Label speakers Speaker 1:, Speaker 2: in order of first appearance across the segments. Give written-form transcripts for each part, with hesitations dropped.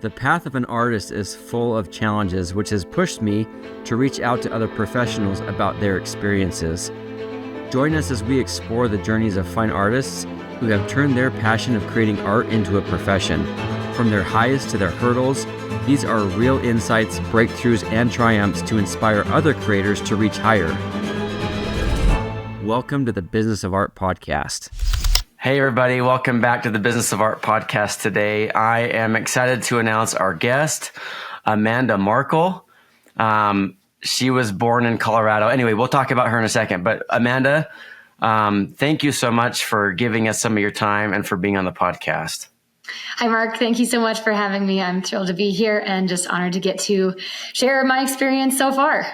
Speaker 1: The path of an artist is full of challenges, which has pushed me to reach out to other professionals about their experiences. Join us as we explore the journeys of fine artists who have turned their passion of creating art into a profession. From their highs to their hurdles, these are real insights, breakthroughs, and triumphs to inspire other creators to reach higher. Welcome to the Business of Art podcast. Hey everybody, welcome back to the Business of Art podcast today. I am excited to announce our guest, Amanda Markel. She was born in Colorado. Anyway, we'll talk about her in a second. But Amanda, thank you so much for giving us some of your time and for being on the podcast.
Speaker 2: Hi, Mark. Thank you so much for having me. I'm thrilled to be here and just honored to get to share my experience so far.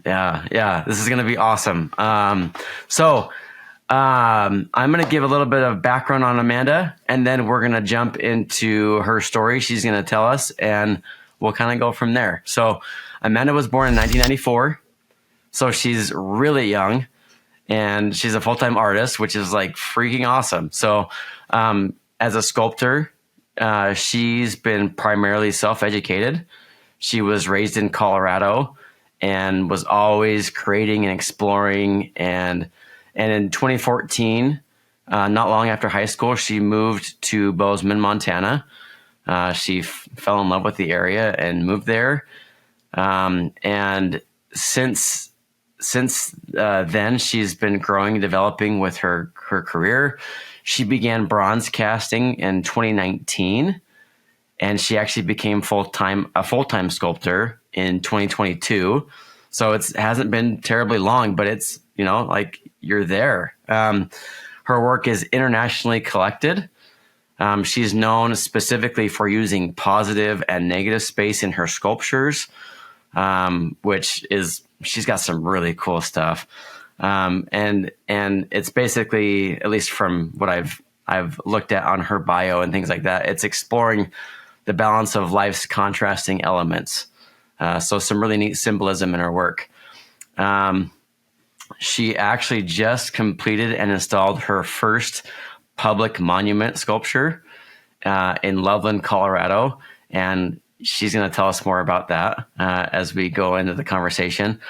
Speaker 1: Yeah, this is going to be awesome. I'm going to give a little bit of background on Amanda, and then we're going to jump into her story. She's going to tell us, and we'll kind of go from there. So Amanda was born in 1994, so she's really young, and she's a full-time artist, which is like freaking awesome. So as a sculptor, she's been primarily self-educated. She was raised in Colorado and was always creating and exploring, and in 2014, not long after high school, she moved to Bozeman, Montana. She fell in love with the area and moved there. And since then, she's been growing and developing with her career. She began bronze casting in 2019, and she actually became a full-time sculptor in 2022. So it hasn't been terribly long, but it's, like you're there. Her work is internationally collected. She's known specifically for using positive and negative space in her sculptures, she's got some really cool stuff. And it's basically, at least from what I've looked at on her bio and things like that, it's exploring the balance of life's contrasting elements. So some really neat symbolism in her work. She actually just completed and installed her first public monument sculpture in Loveland, Colorado. And she's going to tell us more about that as we go into the conversation.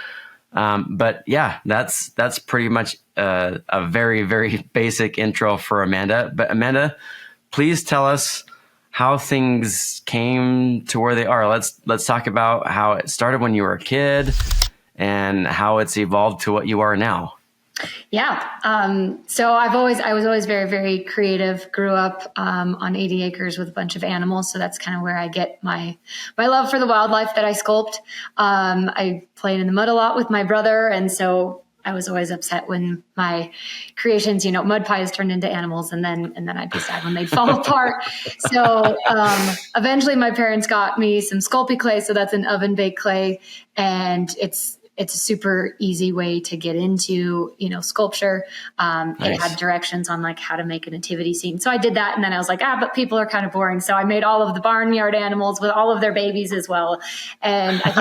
Speaker 1: But yeah, that's pretty much a very, very basic intro for Amanda. But Amanda, please tell us how things came to where they are. Let's talk about how it started when you were a kid and how it's evolved to what you are now.
Speaker 2: Yeah. So I was always very, very creative, grew up on 80 acres with a bunch of animals. So that's kind of where I get my love for the wildlife that I sculpt. I played in the mud a lot with my brother. And so I was always upset when my creations, mud pies turned into animals, and then I'd be sad when they'd fall apart. So eventually my parents got me some Sculpey clay. So that's an oven baked clay, and it's a super easy way to get into, sculpture. Nice. It had directions on like how to make a nativity scene. So I did that. And then I was like, but people are kind of boring. So I made all of the barnyard animals with all of their babies as well. And I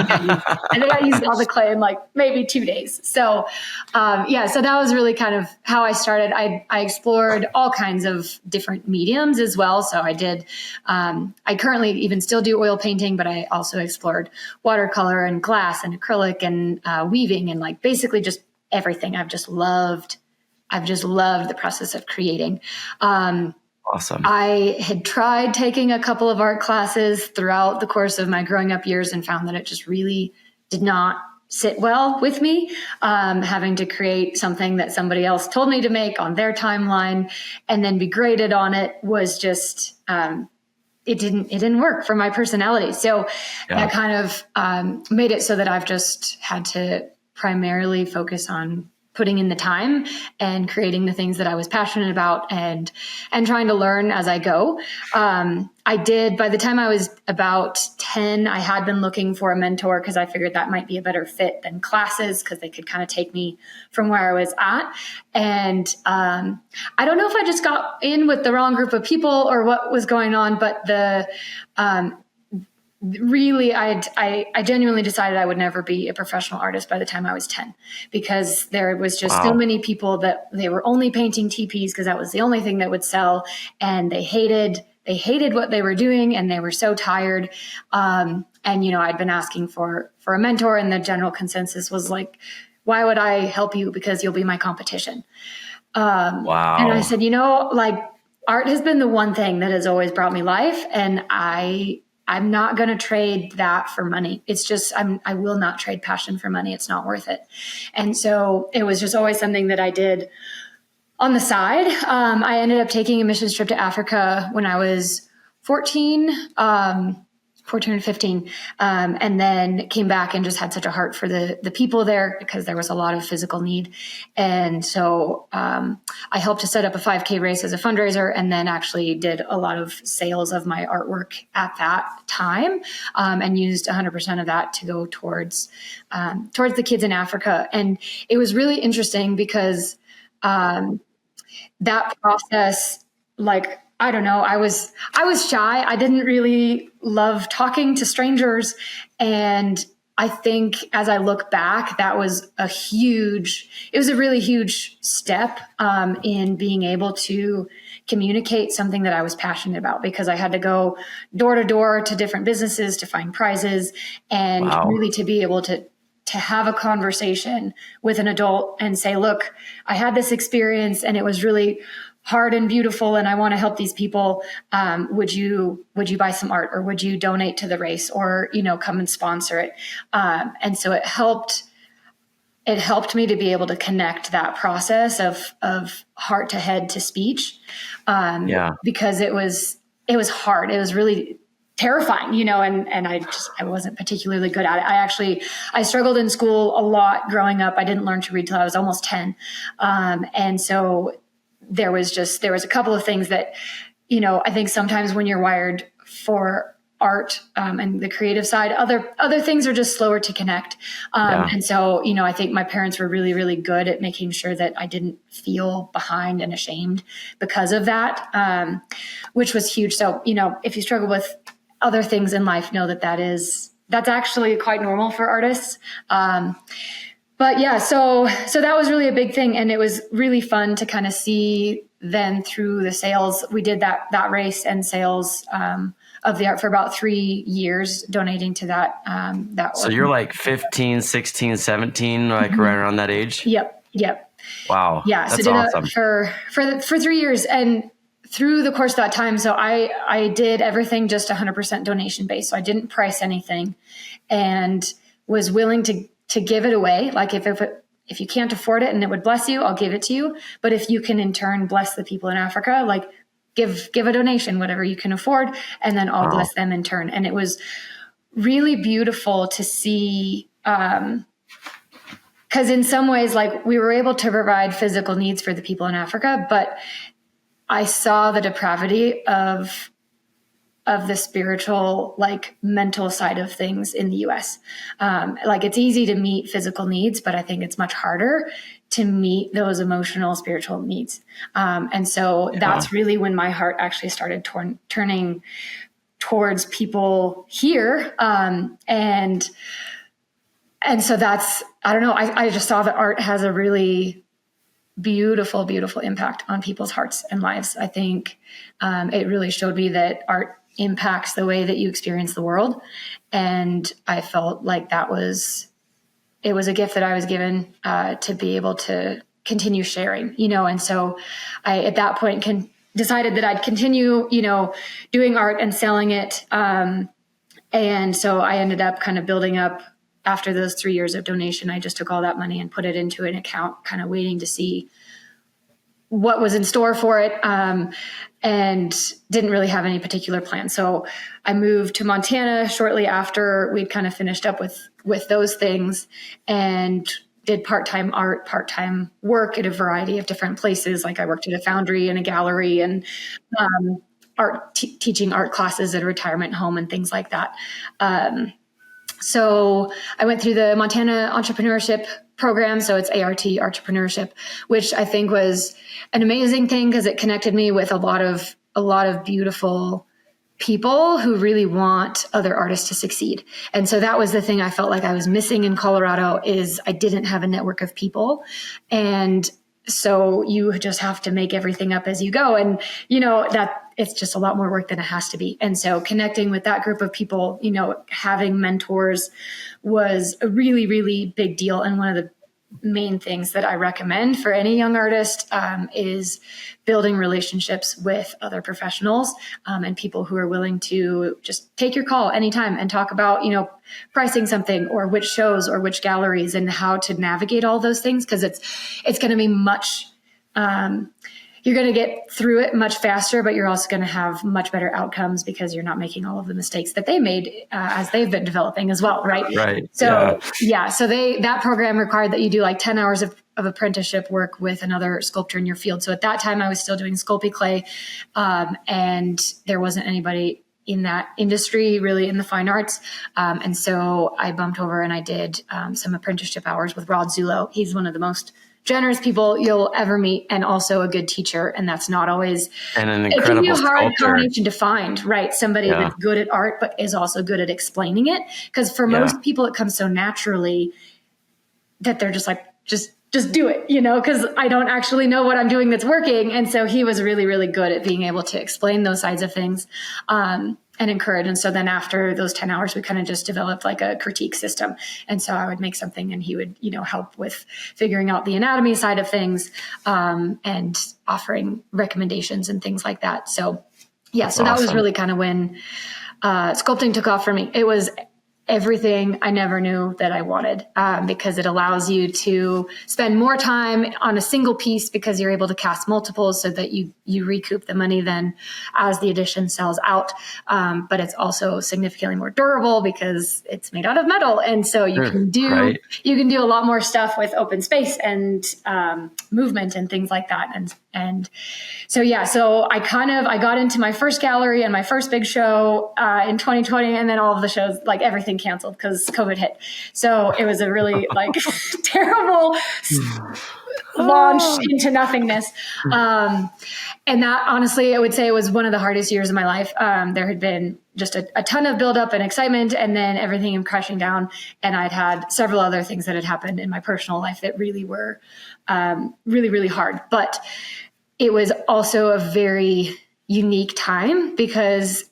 Speaker 2: think I used all the clay in like maybe 2 days. So, so that was really kind of how I started. I explored all kinds of different mediums as well. So I did, I currently even still do oil painting, but I also explored watercolor and glass and acrylic and weaving and like basically just everything. I've just loved the process of creating.
Speaker 1: Awesome.
Speaker 2: I had tried taking a couple of art classes throughout the course of my growing up years and found that it just really did not sit well with me. Having to create something that somebody else told me to make on their timeline and then be graded on it was just, it didn't work for my personality. So that kind of made it so that I've just had to primarily focus on putting in the time and creating the things that I was passionate about and trying to learn as I go. I did, by the time I was about 10, I had been looking for a mentor because I figured that might be a better fit than classes because they could kind of take me from where I was at. And I don't know if I just got in with the wrong group of people or what was going on, but really, I genuinely decided I would never be a professional artist by the time I was 10, because there was just so many people that they were only painting teepees because that was the only thing that would sell. And they hated hated what they were doing and they were so tired. And, I'd been asking for a mentor, and the general consensus was like, why would I help you? Because you'll be my competition.
Speaker 1: Wow.
Speaker 2: And I said, art has been the one thing that has always brought me life. And I'm not going to trade that for money. It's just, I will not trade passion for money. It's not worth it. And so it was just always something that I did on the side. I ended up taking a missions trip to Africa when I was 14 or 15, and then came back and just had such a heart for the people there, because there was a lot of physical need. And so I helped to set up a 5K race as a fundraiser, and then actually did a lot of sales of my artwork at that time, and used 100% of that to go towards the kids in Africa. And it was really interesting because that process, like, I don't know, I was shy. I didn't really love talking to strangers. And I think as I look back, that was a really huge step in being able to communicate something that I was passionate about, because I had to go door to door to different businesses to find prizes, and really to be able to have a conversation with an adult and say, look, I had this experience and it was really hard and beautiful, and I want to help these people. Would you buy some art, or would you donate to the race, or, come and sponsor it? And so it helped me to be able to connect that process of heart to head to speech. Because it was hard. It was really terrifying, and I wasn't particularly good at it. I struggled in school a lot growing up. I didn't learn to read till I was almost 10. And so there was a couple of things that, I think sometimes when you're wired for art and the creative side, other things are just slower to connect. And so, I think my parents were really, really good at making sure that I didn't feel behind and ashamed because of that, which was huge. So, if you struggle with other things in life, know that's actually quite normal for artists. But yeah, so that was really a big thing. And it was really fun to kind of see then through the sales. We did that race and sales of the art for about 3 years, donating to that. So
Speaker 1: you're like 15, 16, 17, like right around that age?
Speaker 2: Yep.
Speaker 1: Wow.
Speaker 2: Yeah.
Speaker 1: That's
Speaker 2: so did
Speaker 1: awesome.
Speaker 2: For 3 years. And through the course of that time, so I did everything just 100% donation based. So I didn't price anything, and was willing to give it away. Like if you can't afford it and it would bless you, I'll give it to you. But if you can in turn bless the people in Africa, like give a donation, whatever you can afford, and then I'll bless them in turn. And it was really beautiful to see, because in some ways, like, we were able to provide physical needs for the people in Africa, but I saw the depravity of the spiritual, like, mental side of things in the US. Like, it's easy to meet physical needs, but I think it's much harder to meet those emotional, spiritual needs. And so that's really when my heart actually started turning towards people here. And so that's, I don't know, I just saw that art has a really beautiful, beautiful impact on people's hearts and lives. I think it really showed me that art impacts the way that you experience the world. And I felt like it was a gift that I was given to be able to continue sharing, and so I, at that point, decided that I'd continue, doing art and selling it. And so I ended up kind of building up, after those 3 years of donation, I just took all that money and put it into an account, kind of waiting to see what was in store for it, and didn't really have any particular plan. So I moved to Montana shortly after we'd kind of finished up with those things, and did part-time art, part-time work at a variety of different places. Like, I worked at a foundry and a gallery, and teaching art classes at a retirement home and things like that. So I went through the Montana entrepreneurship program. So it's ART, entrepreneurship, which I think was an amazing thing, because it connected me with a lot of beautiful people who really want other artists to succeed. And so that was the thing I felt like I was missing in Colorado, is I didn't have a network of people. And so you just have to make everything up as you go. And, that it's just a lot more work than it has to be. And so connecting with that group of people, having mentors was a really, really big deal. And one of the main things that I recommend for any young artist is building relationships with other professionals and people who are willing to just take your call anytime and talk about, pricing something or which shows or which galleries and how to navigate all those things. Cause it's going to be much, you're going to get through it much faster, but you're also going to have much better outcomes because you're not making all of the mistakes that they made as they've been developing as well. Right.
Speaker 1: Right.
Speaker 2: So, so that program required that you do like 10 hours of apprenticeship work with another sculptor in your field. So at that time I was still doing Sculpey clay. And there wasn't anybody in that industry really in the fine arts. And so I bumped over and I did some apprenticeship hours with Rod Zulo. He's one of the most generous people you'll ever meet and also a good teacher. And that's not always
Speaker 1: and an incredible
Speaker 2: it can be a hard
Speaker 1: sculptor.
Speaker 2: combination to find, right? Somebody that's good at art, but is also good at explaining it. Because for most people, it comes so naturally that they're just like, just do it, because I don't actually know what I'm doing that's working. And so he was really, really good at being able to explain those sides of things and encourage. And so then after those 10 hours, we kind of just developed like a critique system. And so I would make something and he would, help with figuring out the anatomy side of things and offering recommendations and things like that. So, so that was really kind of when sculpting took off for me. It was everything I never knew that I wanted because it allows you to spend more time on a single piece because you're able to cast multiples so that you recoup the money then as the edition sells out. But it's also significantly more durable because it's made out of metal. And so you can do a lot more stuff with open space and movement and things like that. And so I got into my first gallery and my first big show in 2020, and then all of the shows, like everything canceled because COVID hit. So it was a really terrible launch into nothingness. And that honestly, I would say it was one of the hardest years of my life. There had been just a ton of buildup and excitement, and then everything came crashing down. And I'd had several other things that had happened in my personal life that really were really, really hard. But it was also a very unique time because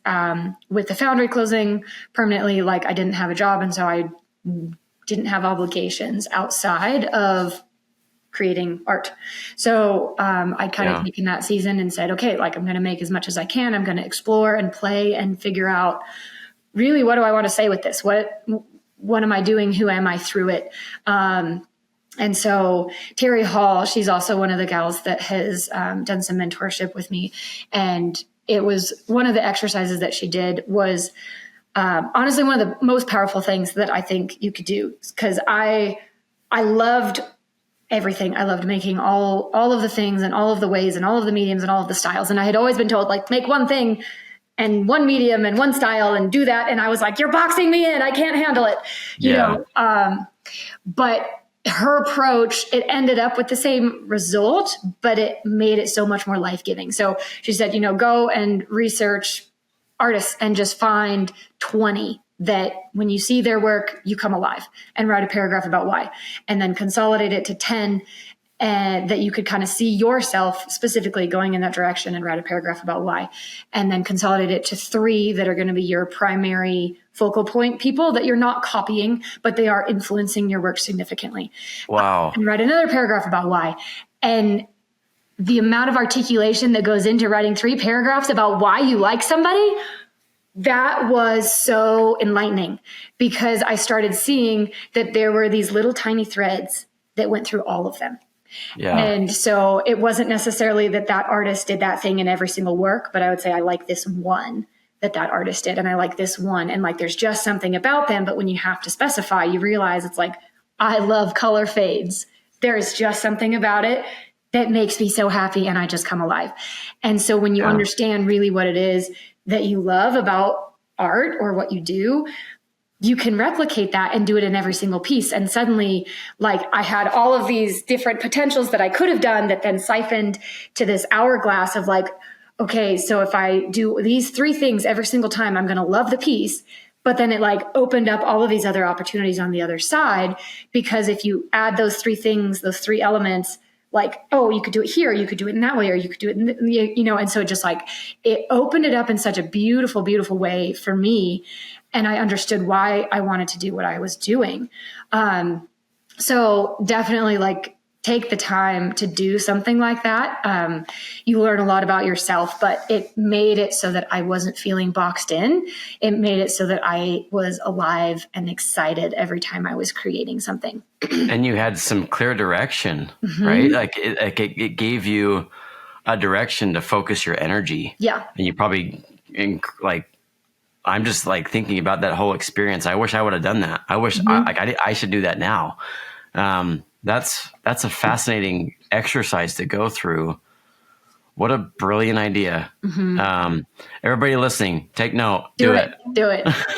Speaker 2: with the foundry closing permanently, I didn't have a job. And so I didn't have obligations outside of creating art. So I'd kind of taken that season and said, okay, I'm going to make as much as I can. I'm going to explore and play and figure out really, what do I want to say with this? What am I doing? Who am I through it? And so Terry Hall, she's also one of the gals that has done some mentorship with me. And it was one of the exercises that she did was honestly one of the most powerful things that I think you could do, because I loved everything. I loved making all of the things and all of the ways and all of the mediums and all of the styles. And I had always been told, make one thing and one medium and one style and do that. And I was like, you're boxing me in. I can't handle it. You know? But her approach, it ended up with the same result, but it made it so much more life-giving. So she said, go and research artists and just find 20 that when you see their work, you come alive, and write a paragraph about why, and then consolidate it to 10 and that you could kind of see yourself specifically going in that direction, and write a paragraph about why, and then consolidate it to 3 that are going to be your primary focal point people that you're not copying, but they are influencing your work significantly.
Speaker 1: Wow.
Speaker 2: And write another paragraph about why. And the amount of articulation that goes into writing 3 paragraphs about why you like somebody, that was so enlightening, because I started seeing that there were these little tiny threads that went through all of them. Yeah. And so it wasn't necessarily that artist did that thing in every single work, but I would say I like this one that artist did, and I like this one, and there's just something about them. But when you have to specify, you realize it's I love color fades. There is just something about it that makes me so happy, and I just come alive. And so when you understand really what it is that you love about art or what you do, you can replicate that and do it in every single piece. And suddenly, I had all of these different potentials that I could have done that then siphoned to this hourglass of okay, so if I do these 3 things every single time, I'm going to love the piece. But then it opened up all of these other opportunities on the other side, because if you add those 3 things, those 3 elements like, oh, you could do it here, you could do it in that way, or you could do it in and so it just like, it opened it up in such a beautiful, beautiful way for me. And I understood why I wanted to do what I was doing. So definitely like take the time to do something like that. You learn a lot about yourself, but it made it so that I wasn't feeling boxed in. It made it so that I was alive and excited every time I was creating something.
Speaker 1: And you had some clear direction, right? Like it gave you a direction to focus your energy. Yeah. And you probably I'm just like thinking about that whole experience. I wish I would have done that. I wish I should do that now. That's a fascinating exercise to go through. What a brilliant idea. Everybody listening, take note. Do it.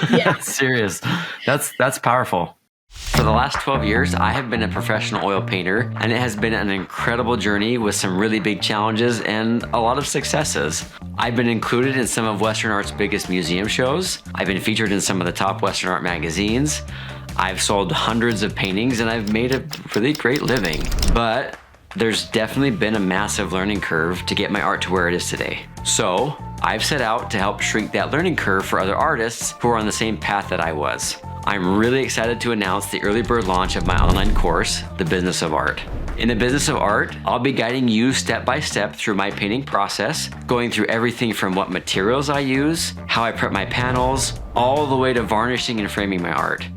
Speaker 1: Yeah. Serious. That's powerful. For the last 12 years, I have been a professional oil painter, and it has been an incredible journey with some really big challenges and a lot of successes. I've been included in some of Western Art's biggest museum shows. I've been featured in some of the top Western art magazines. I've sold hundreds of paintings, and I've made a really great living. But there's definitely been a massive learning curve to get my art to where it is today. So I've set out to help shrink that learning curve for other artists who are on the same path that I was. I'm really excited to announce the early bird launch of my online course, The Business of Art. In The Business of Art, I'll be guiding you step by step through my painting process, going through everything from what materials I use, how I prep my panels, all the way to varnishing and framing my art.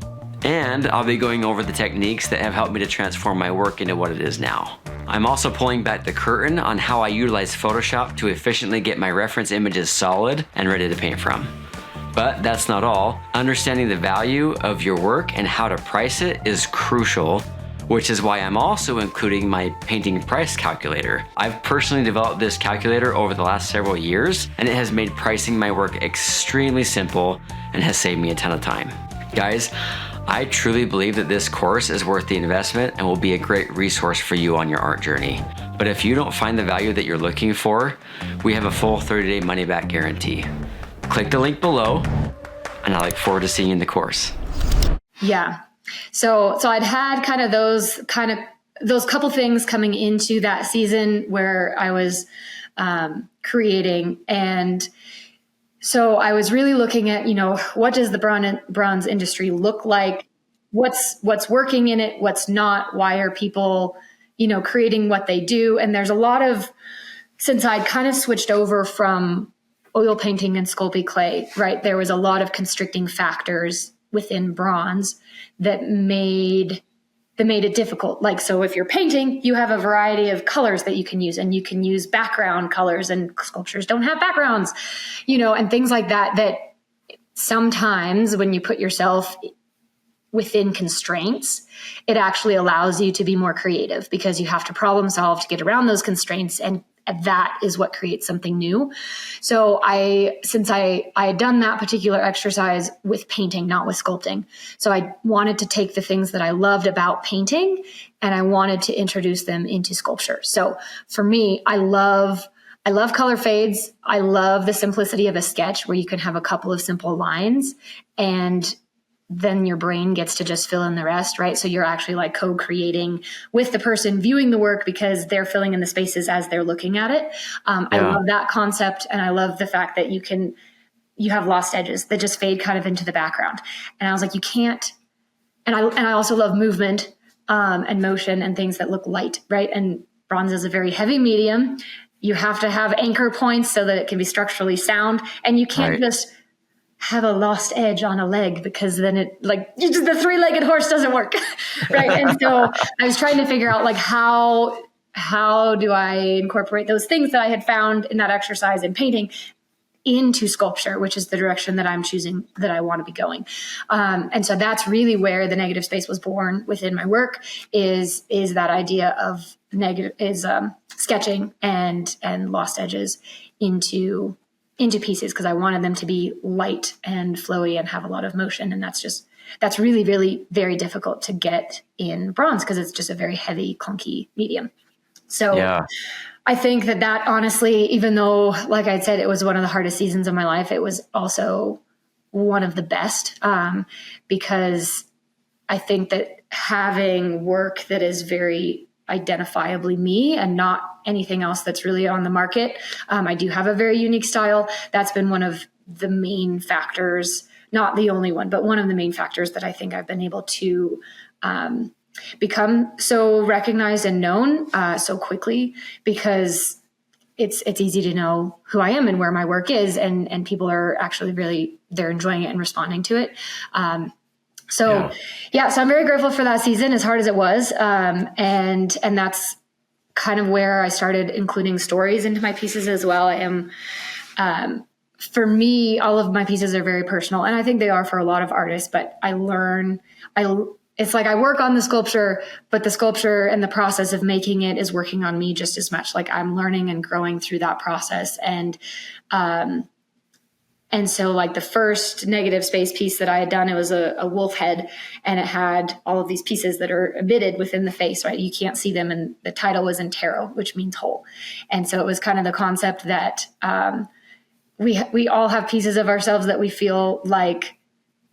Speaker 1: And I'll be going over the techniques that have helped me to transform my work into what it is now. I'm also pulling back the curtain on how I utilize Photoshop to efficiently get my reference images solid and ready to paint from. But that's not all. Understanding the value of your work and how to price it is crucial, which is why I'm also including my painting price calculator. I've personally developed this calculator over the last several years, and it has made pricing my work extremely simple and has saved me a ton of time. Guys, I truly believe that this course is worth the investment and will be a great resource for you on your art journey. But if you don't find the value that you're looking for, we have a full 30-day money-back guarantee. Click the link below, and I look forward to seeing you in the course. Yeah.
Speaker 2: So I'd had those couple things coming into that season where I was creating. And so I was really looking at, what does the bronze industry look like? What's working in it? What's not? Why are people, creating what they do? And there's a lot of, since I'd kind of switched over from oil painting and sculpting clay, right? There was a lot of constricting factors within bronze that made it difficult. Like, so if you're painting, you have a variety of colors that you can use, and you can use background colors, and sculptures don't have backgrounds, and things like that, that sometimes when you put yourself within constraints, it actually allows you to be more creative because you have to problem solve to get around those constraints, and that is what creates something new. So since I had done that particular exercise with painting, not with sculpting. So I wanted to take the things that I loved about painting and I wanted to introduce them into sculpture. So for me, I love color fades. I love the simplicity of a sketch where you can have a couple of simple lines and then your brain gets to just fill in the rest, right? So you're actually like co-creating with the person viewing the work because they're filling in the spaces as they're looking at it. I love that concept. And I love the fact that you have lost edges that just fade kind of into the background. And I was like, you can't, and I also love movement and motion and things that look light, right? And bronze is a very heavy medium. You have to have anchor points so that it can be structurally sound. And you can't just have a lost edge on a leg because then the three-legged horse doesn't work. Right. And so I was trying to figure out like, how do I incorporate those things that I had found in that exercise in painting into sculpture, which is the direction that I'm choosing that I want to be going. And so that's really where the negative space was born within my work is that idea of sketching and lost edges into pieces because I wanted them to be light and flowy and have a lot of motion. And that's really, really very difficult to get in bronze because it's just a very heavy, clunky medium. So I think that honestly, even though, like I said, it was one of the hardest seasons of my life, it was also one of the best because I think that having work that is very identifiably me and not anything else that's really on the market. I do have a very unique style. That's been one of the main factors, not the only one, but one of the main factors that I think I've been able to become so recognized and known so quickly, because it's easy to know who I am and where my work is, and people are actually really, they're enjoying it and responding to it. So I'm very grateful for that season, as hard as it was. And that's kind of where I started including stories into my pieces as well. I am, for me, all of my pieces are very personal, and I think they are for a lot of artists, but it's like I work on the sculpture, but the sculpture and the process of making it is working on me just as much. Like I'm learning and growing through that process. And so like the first negative space piece that I had done, it was a wolf head, and it had all of these pieces that are embedded within the face, right? You can't see them. And the title was intero, which means whole. And so it was kind of the concept that we all have pieces of ourselves that we feel like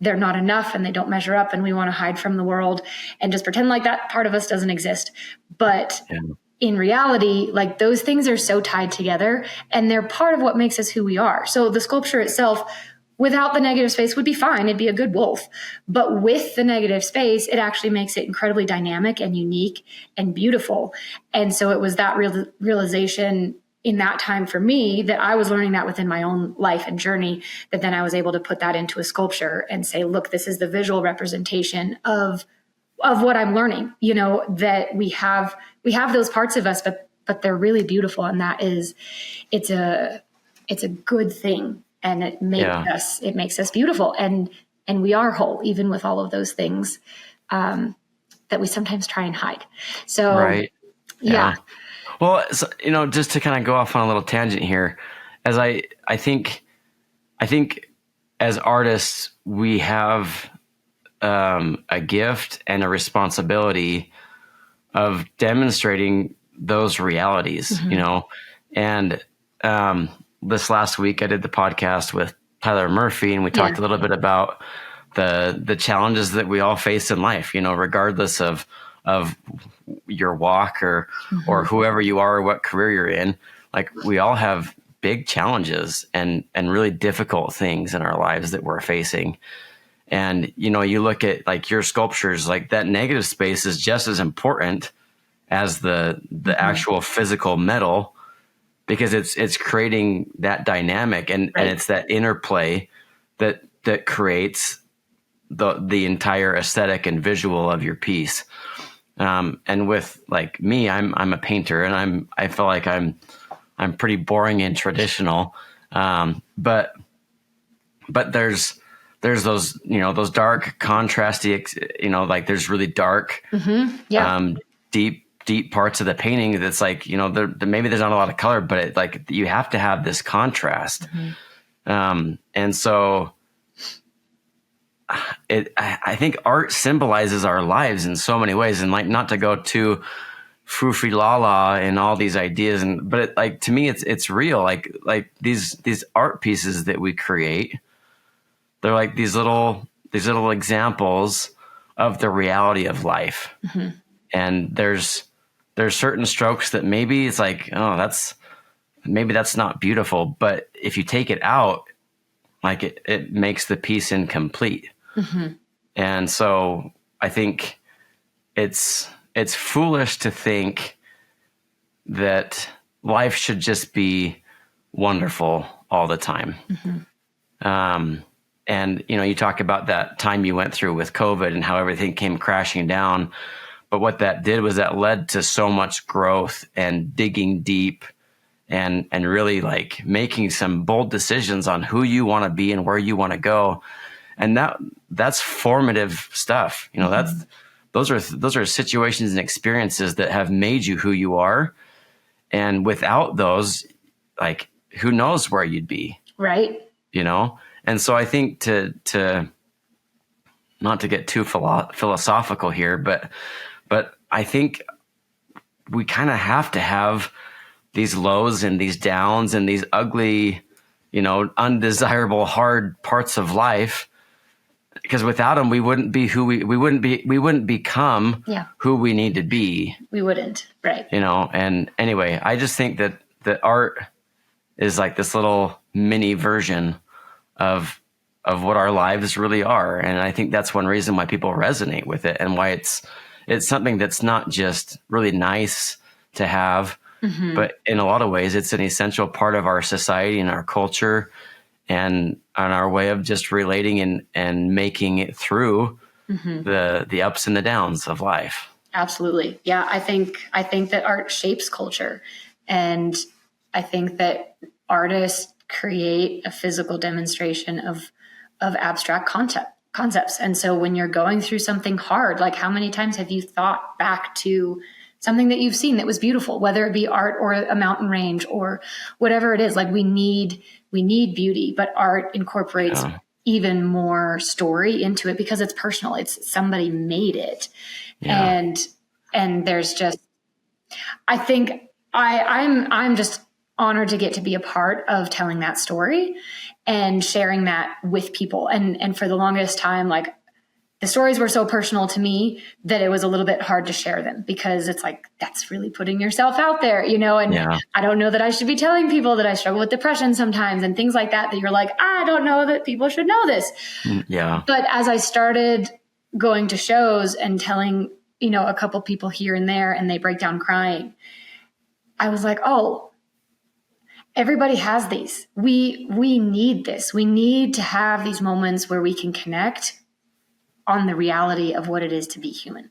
Speaker 2: they're not enough and they don't measure up, and we want to hide from the world and just pretend like that part of us doesn't exist. But in reality, like those things are so tied together, and they're part of what makes us who we are. So the sculpture itself, without the negative space, would be fine. It'd be a good wolf. But with the negative space, it actually makes it incredibly dynamic and unique and beautiful. And so it was that realization in that time for me, that I was learning that within my own life and journey, that then I was able to put that into a sculpture and say, look, this is the visual representation of what I'm learning, that we have those parts of us, but they're really beautiful. And that is, it's a good thing. And it makes us beautiful. And we are whole, even with all of those things, that we sometimes try and hide. So,
Speaker 1: right.
Speaker 2: Yeah.
Speaker 1: Well, so, just to kind of go off on a little tangent here, as I think as artists, we have a gift and a responsibility of demonstrating those realities, and this last week I did the podcast with Tyler Murphy, and we talked a little bit about the challenges that we all face in life, regardless of your walk or whoever you are or what career you're in. Like we all have big challenges and really difficult things in our lives that we're facing. And, you look at like your sculptures, like that negative space is just as important as the actual physical metal, because it's creating that dynamic and it's that interplay that creates the entire aesthetic and visual of your piece. And with like me, I'm a painter, and I feel like I'm pretty boring and traditional. But there's those, those dark contrasty, like there's really dark, deep parts of the painting that's like, maybe there's not a lot of color, but it, like you have to have this contrast. And so I think art symbolizes our lives in so many ways, and like not to go too foo-free la and all these ideas, but to me it's real. Like these art pieces that we create, they're like these little examples of the reality of life. And there's certain strokes that maybe it's like, oh, maybe that's not beautiful, but if you take it out, like it makes the piece incomplete. And so I think it's foolish to think that life should just be wonderful all the time. And, you talk about that time you went through with COVID and how everything came crashing down. But what that did was that led to so much growth and digging deep and really like making some bold decisions on who you want to be and where you want to go. And that's formative stuff. Those are situations and experiences that have made you who you are. And without those, like, who knows where you'd be.
Speaker 2: Right.
Speaker 1: And so I think to not to get too philosophical here, but I think we kind of have to have these lows and these downs and these ugly, undesirable, hard parts of life because without them, we wouldn't be we wouldn't become who we need to be.
Speaker 2: We wouldn't, right?
Speaker 1: And anyway, I just think that art is like this little mini version of what our lives really are, and I think that's one reason why people resonate with it, and why it's something that's not just really nice to have, but in a lot of ways, it's an essential part of our society and our culture, and on our way of just relating and making it through the ups and the downs of life.
Speaker 2: Absolutely. Yeah. I think that art shapes culture, and I think that artists create a physical demonstration of abstract concepts. And so when you're going through something hard, like how many times have you thought back to something that you've seen that was beautiful, whether it be art or a mountain range or whatever it is? Like we need beauty, but art incorporates even more story into it because it's personal. It's somebody made it. Yeah. And there's just, I think I'm just honored to get to be a part of telling that story and sharing that with people. And for the longest time, like the stories were so personal to me that it was a little bit hard to share them, because it's like, that's really putting yourself out there, and I don't know that I should be telling people that I struggle with depression sometimes and things like that you're like, I don't know that people should know this.
Speaker 1: Yeah.
Speaker 2: But as I started going to shows and telling, a couple people here and there, and they break down crying, I was like, oh, everybody has these. We need this. We need to have these moments where we can connect on the reality of what it is to be human.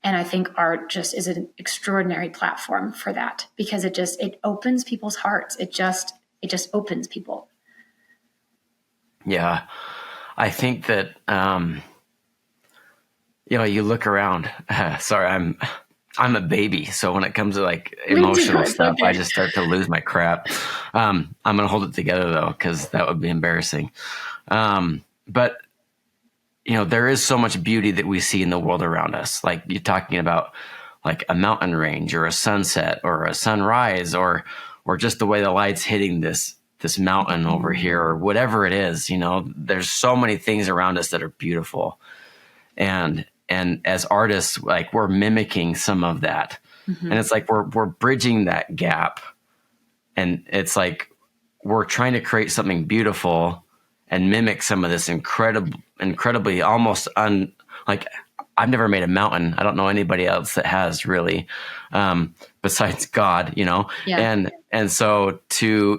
Speaker 2: And I think art just is an extraordinary platform for that, because it opens people's hearts. It just opens people.
Speaker 1: Yeah. I think that, you look around, sorry, I'm a baby. So when it comes to like emotional stuff, okay, I just start to lose my crap. I'm going to hold it together though, cause that would be embarrassing. But there is so much beauty that we see in the world around us. Like you're talking about like a mountain range or a sunset or a sunrise or just the way the light's hitting this mountain over here or whatever it is, there's so many things around us that are beautiful. And as artists, like we're mimicking some of that. And it's like, we're bridging that gap. And it's like, we're trying to create something beautiful and mimic some of this incredibly almost like I've never made a mountain. I don't know anybody else that has really, besides God, Yeah. And so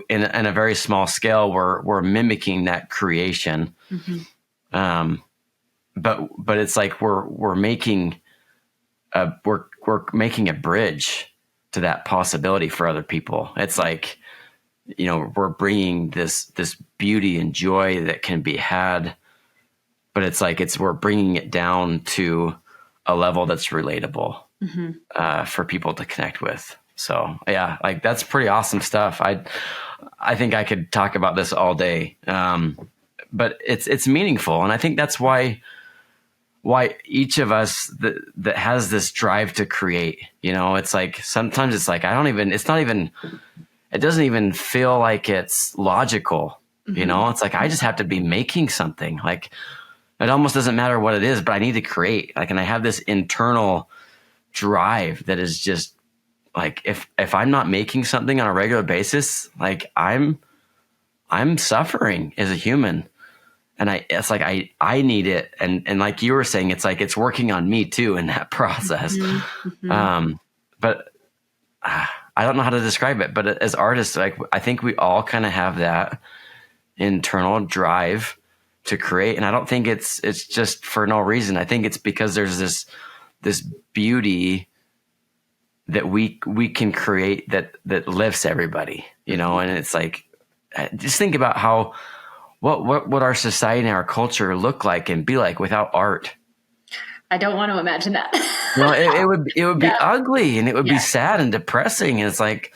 Speaker 1: in a very small scale, we're mimicking that creation. But it's like we're making a bridge to that possibility for other people. It's like, we're bringing this beauty and joy that can be had, but it's like we're bringing it down to a level that's relatable for people to connect with. So yeah, like that's pretty awesome stuff. I think I could talk about this all day, but it's meaningful, and I think that's why each of us that has this drive to create. It's like sometimes it's like it doesn't even feel like it's logical. It's like I just have to be making something. Like it almost doesn't matter what it is, but I need to create. Like, and I have this internal drive that is just like, if I'm not making something on a regular basis, like I'm suffering as a human. And it's like, I need it. And like you were saying, it's like, it's working on me too in that process. But I don't know how to describe it, but as artists, like I think we all kind of have that internal drive to create. And I don't think it's just for no reason. I think it's because there's this beauty that we can create that lifts everybody, and it's like, just think about what would our society and our culture look like and be like without art?
Speaker 2: I don't want to imagine that.
Speaker 1: It would be ugly, and it would be sad and depressing. And it's like,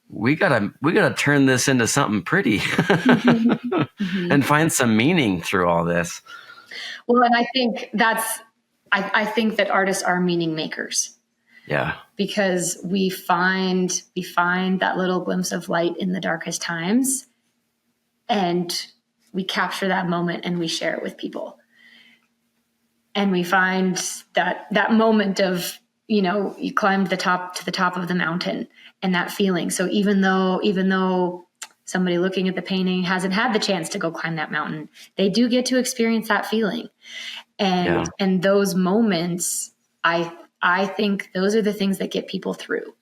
Speaker 1: we gotta turn this into something pretty and find some meaning through all this.
Speaker 2: Well, and I think I think that artists are meaning makers.
Speaker 1: Yeah.
Speaker 2: Because we find that little glimpse of light in the darkest times, and we capture that moment and we share it with people. And we find that moment of, you climbed to the top of the mountain and that feeling. So even though somebody looking at the painting hasn't had the chance to go climb that mountain, they do get to experience that feeling. And those moments, I think those are the things that get people through.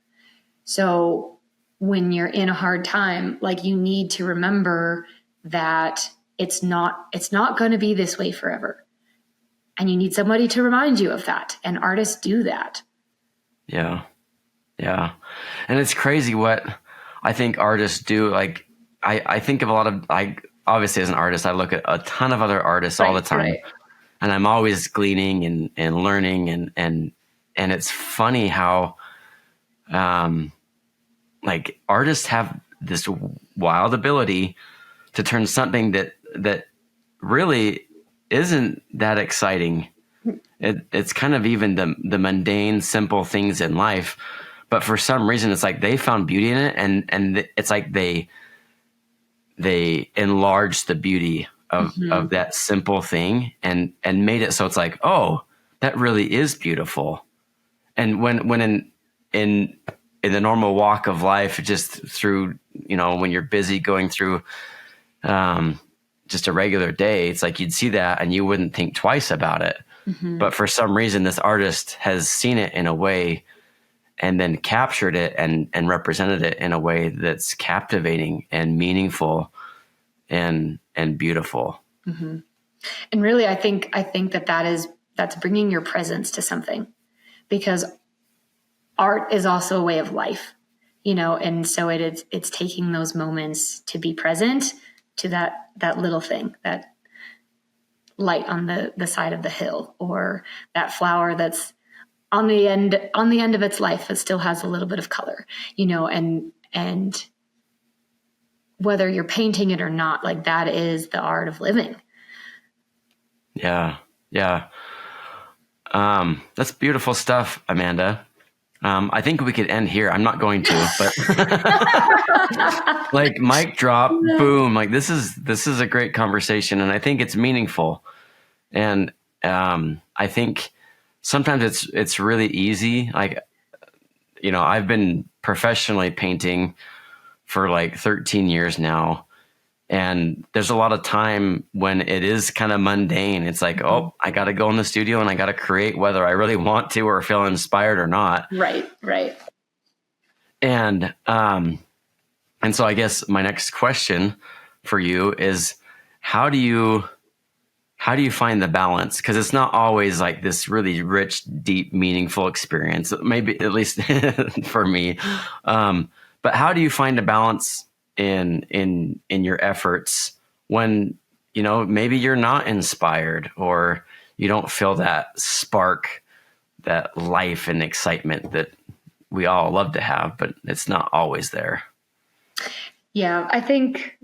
Speaker 2: So when you're in a hard time, like, you need to remember that it's not going to be this way forever. And you need somebody to remind you of that. And artists do that.
Speaker 1: Yeah. Yeah. And it's crazy what I think artists do. Like, I think of a lot of, obviously as an artist, I look at a ton of other artists all the time. Right. And I'm always gleaning and learning. And it's funny how, like, artists have this wild ability to turn something that really isn't that exciting. It's kind of even the mundane, simple things in life. But for some reason, it's like they found beauty in it. And it's like they enlarged the beauty of that simple thing and made it so it's like, oh, that really is beautiful. And when in the normal walk of life, just through, when you're busy going through just a regular day, it's like you'd see that and you wouldn't think twice about it. But for some reason, this artist has seen it in a way and then captured it and represented it in a way that's captivating and meaningful and beautiful.
Speaker 2: And really, I think that's bringing your presence to something, because art is also a way of life, and so it's taking those moments to be present to that little thing, that light on the side of the hill, or that flower that's on the end of its life that still has a little bit of color, and whether you're painting it or not, like, that is the art of living.
Speaker 1: Yeah. Yeah. That's beautiful stuff, Amanda. I think we could end here. I'm not going to, but like, mic drop, boom. Like, this is a great conversation, and I think it's meaningful. And I think sometimes it's really easy. Like, I've been professionally painting for like 13 years now. And there's a lot of time when it is kind of mundane. It's like, oh, I got to go in the studio and I got to create whether I really want to or feel inspired or not.
Speaker 2: Right.
Speaker 1: And so I guess my next question for you is, how do you find the balance? Because it's not always like this really rich, deep, meaningful experience, maybe at least for me. But how do you find a balance in your efforts when, maybe you're not inspired or you don't feel that spark, that life and excitement that we all love to have, but it's not always there?
Speaker 2: Yeah, I think,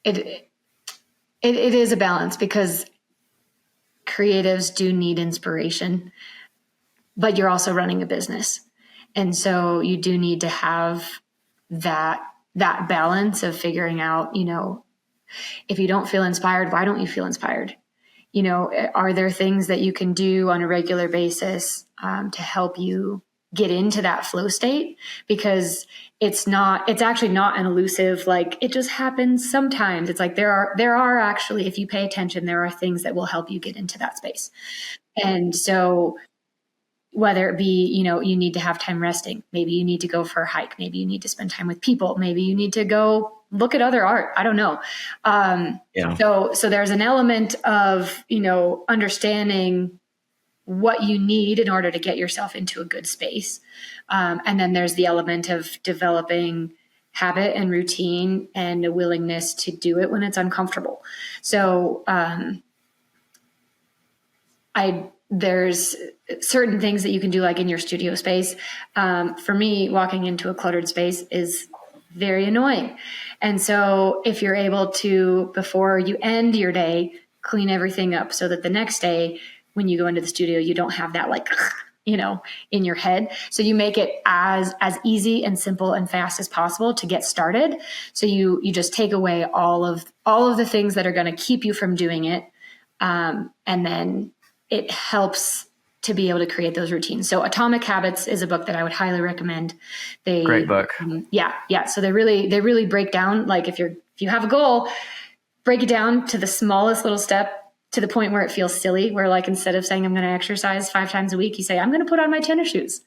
Speaker 2: it is a balance, because creatives do need inspiration, but you're also running a business. And so you do need to have that balance of figuring out, if you don't feel inspired, why don't you feel inspired? Are there things that you can do on a regular basis to help you get into that flow state? Because it's actually not an elusive, like, it just happens sometimes. It's like there are actually, if you pay attention, there are things that will help you get into that space. And so whether it be, you need to have time resting, maybe you need to go for a hike, maybe you need to spend time with people, maybe you need to go look at other art. I don't know. So there's an element of, understanding what you need in order to get yourself into a good space. And then there's the element of developing habit and routine and a willingness to do it when it's uncomfortable. So there's certain things that you can do, like in your studio space. For me, walking into a cluttered space is very annoying. And so if you're able to, before you end your day, clean everything up so that the next day when you go into the studio, you don't have that like in your head. So you make it as easy and simple and fast as possible to get started. So you just take away all of the things that are going to keep you from doing it. And then it helps to be able to create those routines. So Atomic Habits is a book that I would highly recommend.
Speaker 1: Great book.
Speaker 2: Yeah. So they really break down, like if you have a goal, break it down to the smallest little step, to the point where it feels silly, where like instead of saying I'm going to exercise 5 times a week, you say I'm going to put on my tennis shoes.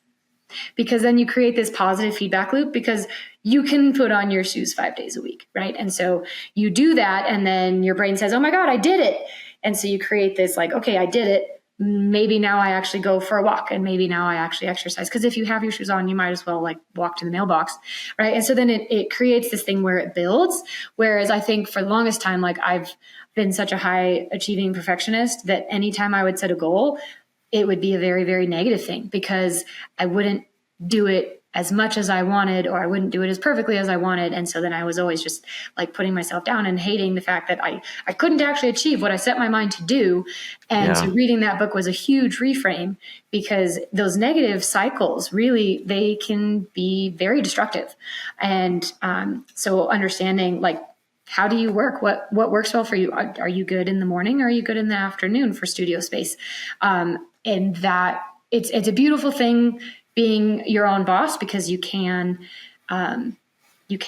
Speaker 2: Because then you create this positive feedback loop, because you can put on your shoes 5 days a week, right? And so you do that, and then your brain says, oh my God, I did it. And so you create this like, okay, I did it. Maybe now I actually go for a walk, and maybe now I actually exercise. Because if you have your shoes on, you might as well like walk to the mailbox, right? And so then it creates this thing where it builds. Whereas I think for the longest time, like I've been such a high achieving perfectionist that anytime I would set a goal, it would be a very, very negative thing, because I wouldn't do it as much as I wanted, or I wouldn't do it as perfectly as I wanted. And so then I was always just like putting myself down and hating the fact that I couldn't actually achieve what I set my mind to do. And so reading that book was a huge reframe, because those negative cycles really, they can be very destructive. And so understanding like, how do you work? What works well for you? Are you good in the morning? Or are you good in the afternoon for studio space? And that it's a beautiful thing being your own boss, because you can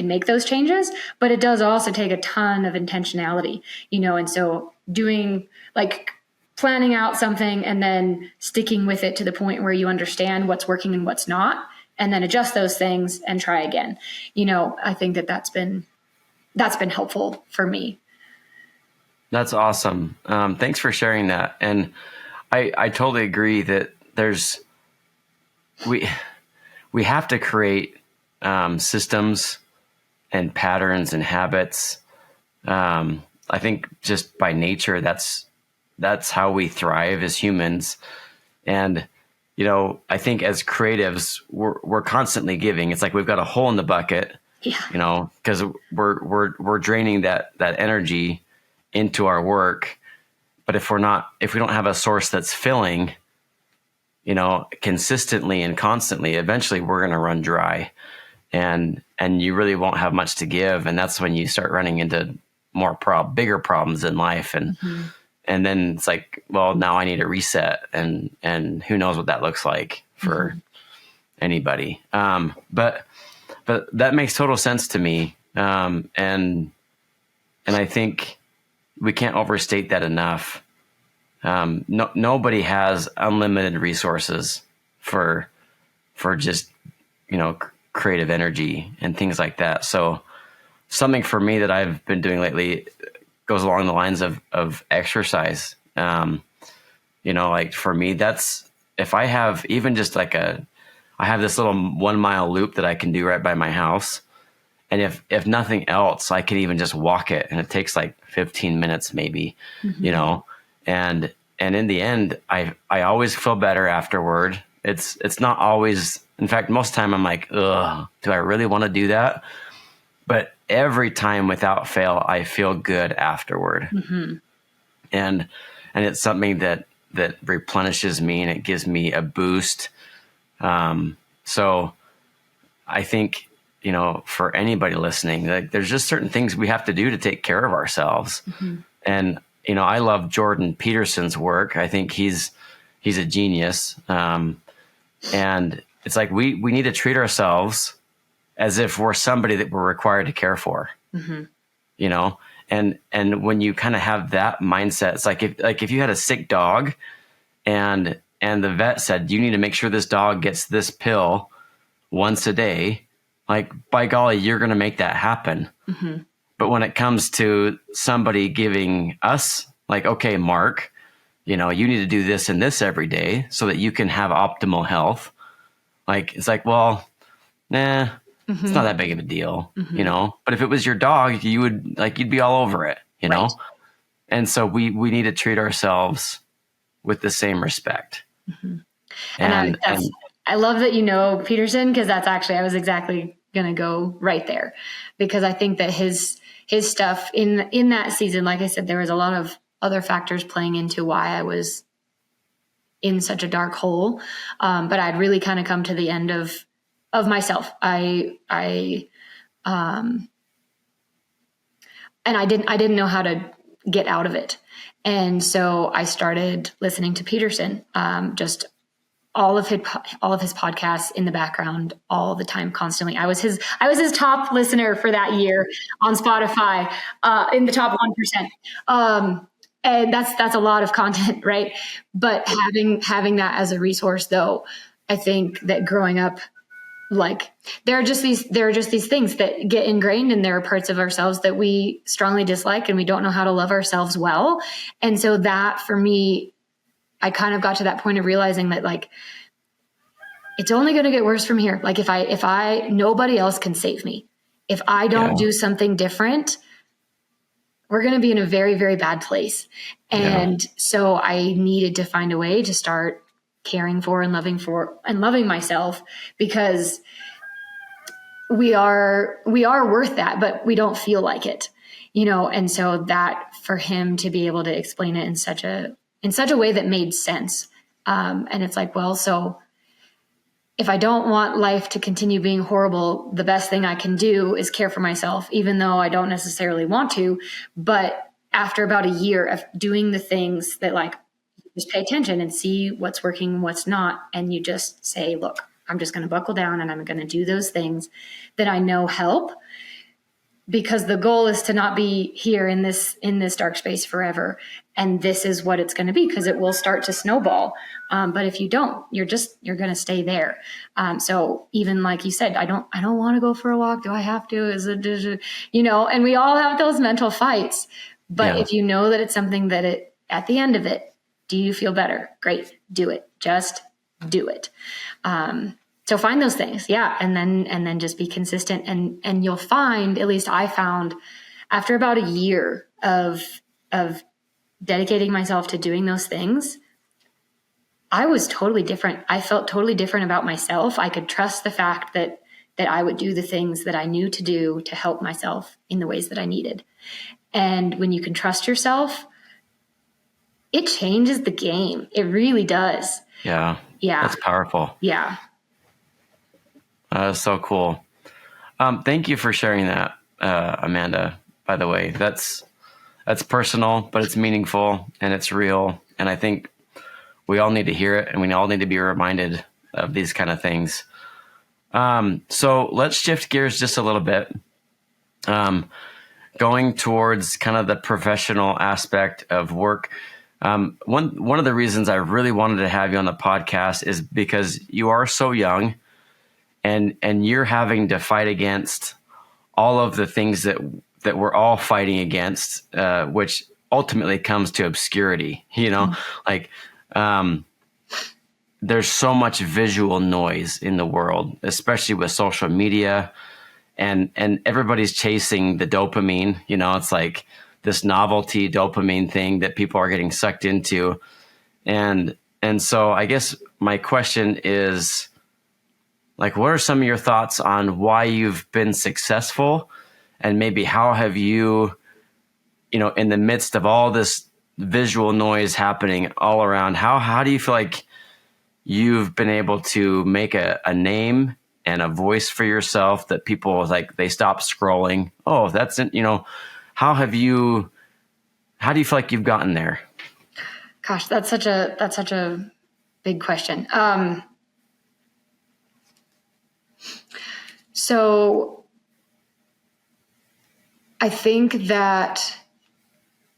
Speaker 2: make those changes, but it does also take a ton of intentionality, and so doing like planning out something and then sticking with it to the point where you understand what's working and what's not, and then adjust those things and try again. I think that's been helpful for me.
Speaker 1: That's awesome. Thanks for sharing that. And I totally agree that we have to create systems and patterns and habits. I think just by nature, that's how we thrive as humans. And, I think as creatives, we're constantly giving. It's like we've got a hole in the bucket, because we're draining that energy into our work. But if we don't have a source that's filling, consistently and constantly, eventually we're going to run dry, and you really won't have much to give. And that's when you start running into bigger problems in life. And, and then it's like, well, now I need a reset, and who knows what that looks like for anybody. But that makes total sense to me. And I think we can't overstate that enough. Nobody has unlimited resources for just, creative energy and things like that. So something for me that I've been doing lately goes along the lines of exercise. Like for me, that's, if I have even just like I have this little 1 mile loop that I can do right by my house. And if nothing else, I can even just walk it, and it takes like 15 minutes maybe, and in the end, I always feel better afterward. It's not always, in fact, most of the time I'm like, ugh, do I really want to do that? But every time without fail, I feel good afterward. And it's something that replenishes me, and it gives me a boost. So I think, for anybody listening, like there's just certain things we have to do to take care of ourselves. And, I love Jordan Peterson's work. I think he's a genius. And it's like, we need to treat ourselves as if we're somebody that we're required to care for, and when you kind of have that mindset, it's like if you had a sick dog and the vet said, you need to make sure this dog gets this pill once a day, like, by golly, you're going to make that happen. But when it comes to somebody giving us like, okay, Mark, you need to do this and this every day so that you can have optimal health. Like, it's like, well, nah, it's not that big of a deal, but if it was your dog, you'd be all over it, know? And so we need to treat ourselves with the same respect.
Speaker 2: And I love that Peterson, because that's actually, I was exactly going to go right there, because I think that his stuff in that season, like I said, there was a lot of other factors playing into why I was in such a dark hole. But I'd really kind of come to the end of myself. And I didn't know how to get out of it. And so I started listening to Peterson, just all of his podcasts in the background all the time, constantly. I was his top listener for that year on Spotify, in the top 1%. And that's a lot of content, right? But having that as a resource, though, I think that growing up, like there are just these things that get ingrained, and there are parts of ourselves that we strongly dislike, and we don't know how to love ourselves well. And so that, for me, I kind of got to that point of realizing that, like, it's only going to get worse from here. Like if I nobody else can save me. If I don't do something different, we're going to be in a very, very bad place. And so I needed to find a way to start caring for and loving myself, because we are worth that, but we don't feel like it, And so that, for him to be able to explain it in such a way that made sense. And it's like, well, so if I don't want life to continue being horrible, the best thing I can do is care for myself, even though I don't necessarily want to. But after about a year of doing the things that, like, just pay attention and see what's working and what's not. And you just say, look, I'm just going to buckle down and I'm going to do those things that I know help, because the goal is to not be here in this dark space forever. And this is what it's going to be, because it will start to snowball. But if you don't, you're going to stay there. So even like you said, I don't want to go for a walk. Do I have to? Is it, and we all have those mental fights. But if you know that it's something that at the end of it, do you feel better? Great. Do it. Just do it. So find those things. Yeah. And then just be consistent, and you'll find, at least I found, after about a year of dedicating myself to doing those things, I was totally different. I felt totally different about myself. I could trust the fact that I would do the things that I knew to do to help myself in the ways that I needed. And when you can trust yourself, it changes the game. It really does.
Speaker 1: Yeah.
Speaker 2: Yeah.
Speaker 1: That's powerful.
Speaker 2: Yeah.
Speaker 1: So cool. Thank you for sharing that, Amanda, by the way. That's personal, but it's meaningful and it's real. And I think we all need to hear it, and we all need to be reminded of these kind of things. So let's shift gears just a little bit. Going towards kind of the professional aspect of work. One of the reasons I really wanted to have you on the podcast is because you are so young, and you're having to fight against all of the things that we're all fighting against, which ultimately comes to obscurity. There's so much visual noise in the world, especially with social media, and everybody's chasing the dopamine. It's like this novelty dopamine thing that people are getting sucked into. And so I guess my question is, like, what are some of your thoughts on why you've been successful, and maybe how have you, in the midst of all this visual noise happening all around, how do you feel like you've been able to make a name and a voice for yourself that people, like, they stop scrolling? Oh, that's it. How do you feel like you've gotten there?
Speaker 2: Gosh, that's such a big question. So I think that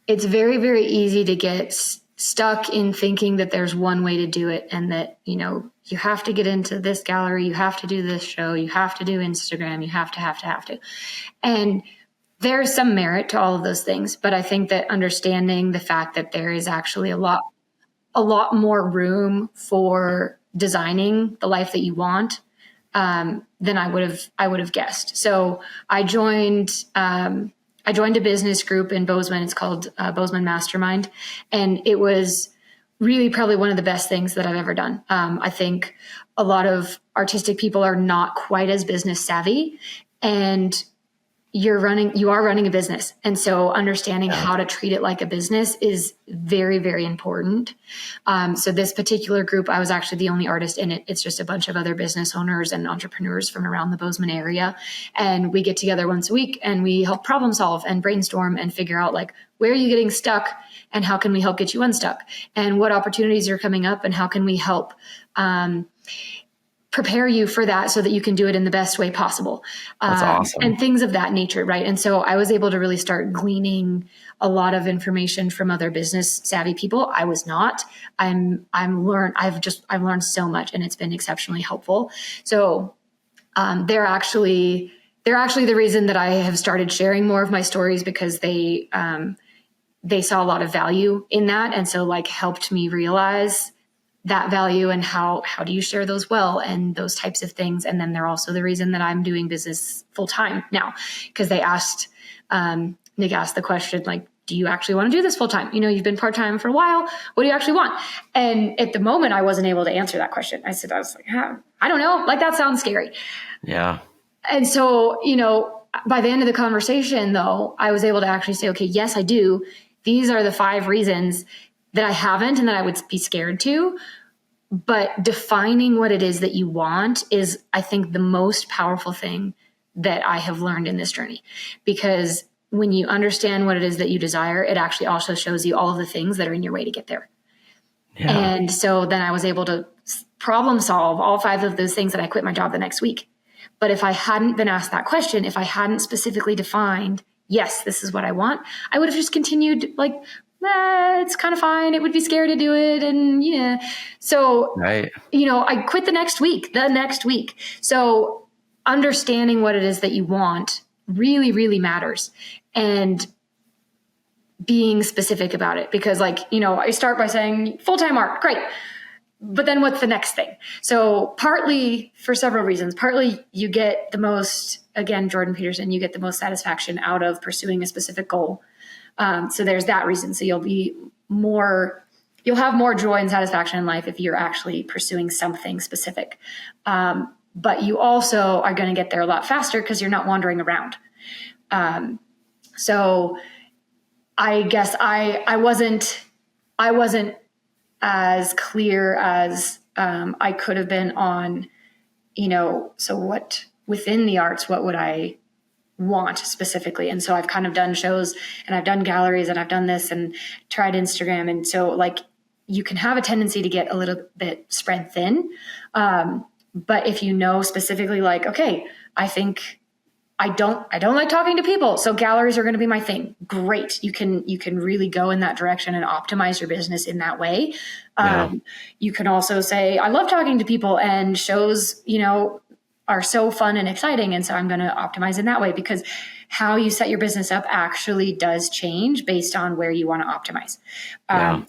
Speaker 2: it's very, very easy to get stuck in thinking that there's one way to do it, and that, you have to get into this gallery, you have to do this show, you have to do Instagram, you have to. And there's some merit to all of those things, but I think that understanding the fact that there is actually a lot more room for designing the life that you want than I would have guessed. So I joined a business group in Bozeman. It's called Bozeman Mastermind, and it was really probably one of the best things that I've ever done. I think a lot of artistic people are not quite as business savvy, and you are running a business. And so understanding how to treat it like a business is very, very important. So this particular group, I was actually the only artist in it. It's just a bunch of other business owners and entrepreneurs from around the Bozeman area. And we get together once a week and we help problem solve and brainstorm and figure out like, where are you getting stuck and how can we help get you unstuck? And what opportunities are coming up and how can we help, prepare you for that so that you can do it in the best way possible.
Speaker 1: That's awesome.
Speaker 2: And things of that nature. Right. And so I was able to really start gleaning a lot of information from other business savvy people. I was not. I've learned so much and it's been exceptionally helpful. So they're actually the reason that I have started sharing more of my stories, because they saw a lot of value in that. And so like helped me realize that value and how do you share those well and those types of things. And then they're also the reason that I'm doing business full time now, because they asked, Nick asked the question, like, do you actually want to do this full time? You've been part time for a while. What do you actually want? And at the moment I wasn't able to answer that question. I was like, I don't know. Like that sounds scary.
Speaker 1: Yeah.
Speaker 2: And so, by the end of the conversation though, I was able to actually say, okay, yes, I do. These are the 5 reasons that I haven't and that I would be scared to. But defining what it is that you want is, I think, the most powerful thing that I have learned in this journey. Because when you understand what it is that you desire, it actually also shows you all of the things that are in your way to get there. Yeah. And so then I was able to problem solve all 5 of those things, and I quit my job the next week. But if I hadn't been asked that question, if I hadn't specifically defined, yes, this is what I want, I would have just continued like, it's kind of fine. It would be scary to do it. And yeah. So, right. I quit the next week. So understanding what it is that you want really, really matters. And being specific about it, because I start by saying full-time art. Great. But then what's the next thing? So partly for several reasons, partly you get the most, again, Jordan Peterson, you get the most satisfaction out of pursuing a specific goal. So there's that reason. So you'll have more joy and satisfaction in life if you're actually pursuing something specific. But you also are going to get there a lot faster because you're not wandering around. So I guess I wasn't as clear as I could have been on, so what within the arts, what would I want specifically? And so I've kind of done shows and I've done galleries and I've done this and tried Instagram. And so you can have a tendency to get a little bit spread thin. But if you know specifically okay, I think I don't like talking to people, so galleries are going to be my thing. Great. You can really go in that direction and optimize your business in that way. You can also say, I love talking to people, and shows, are so fun and exciting. And so I'm going to optimize in that way, because how you set your business up actually does change based on where you want to optimize.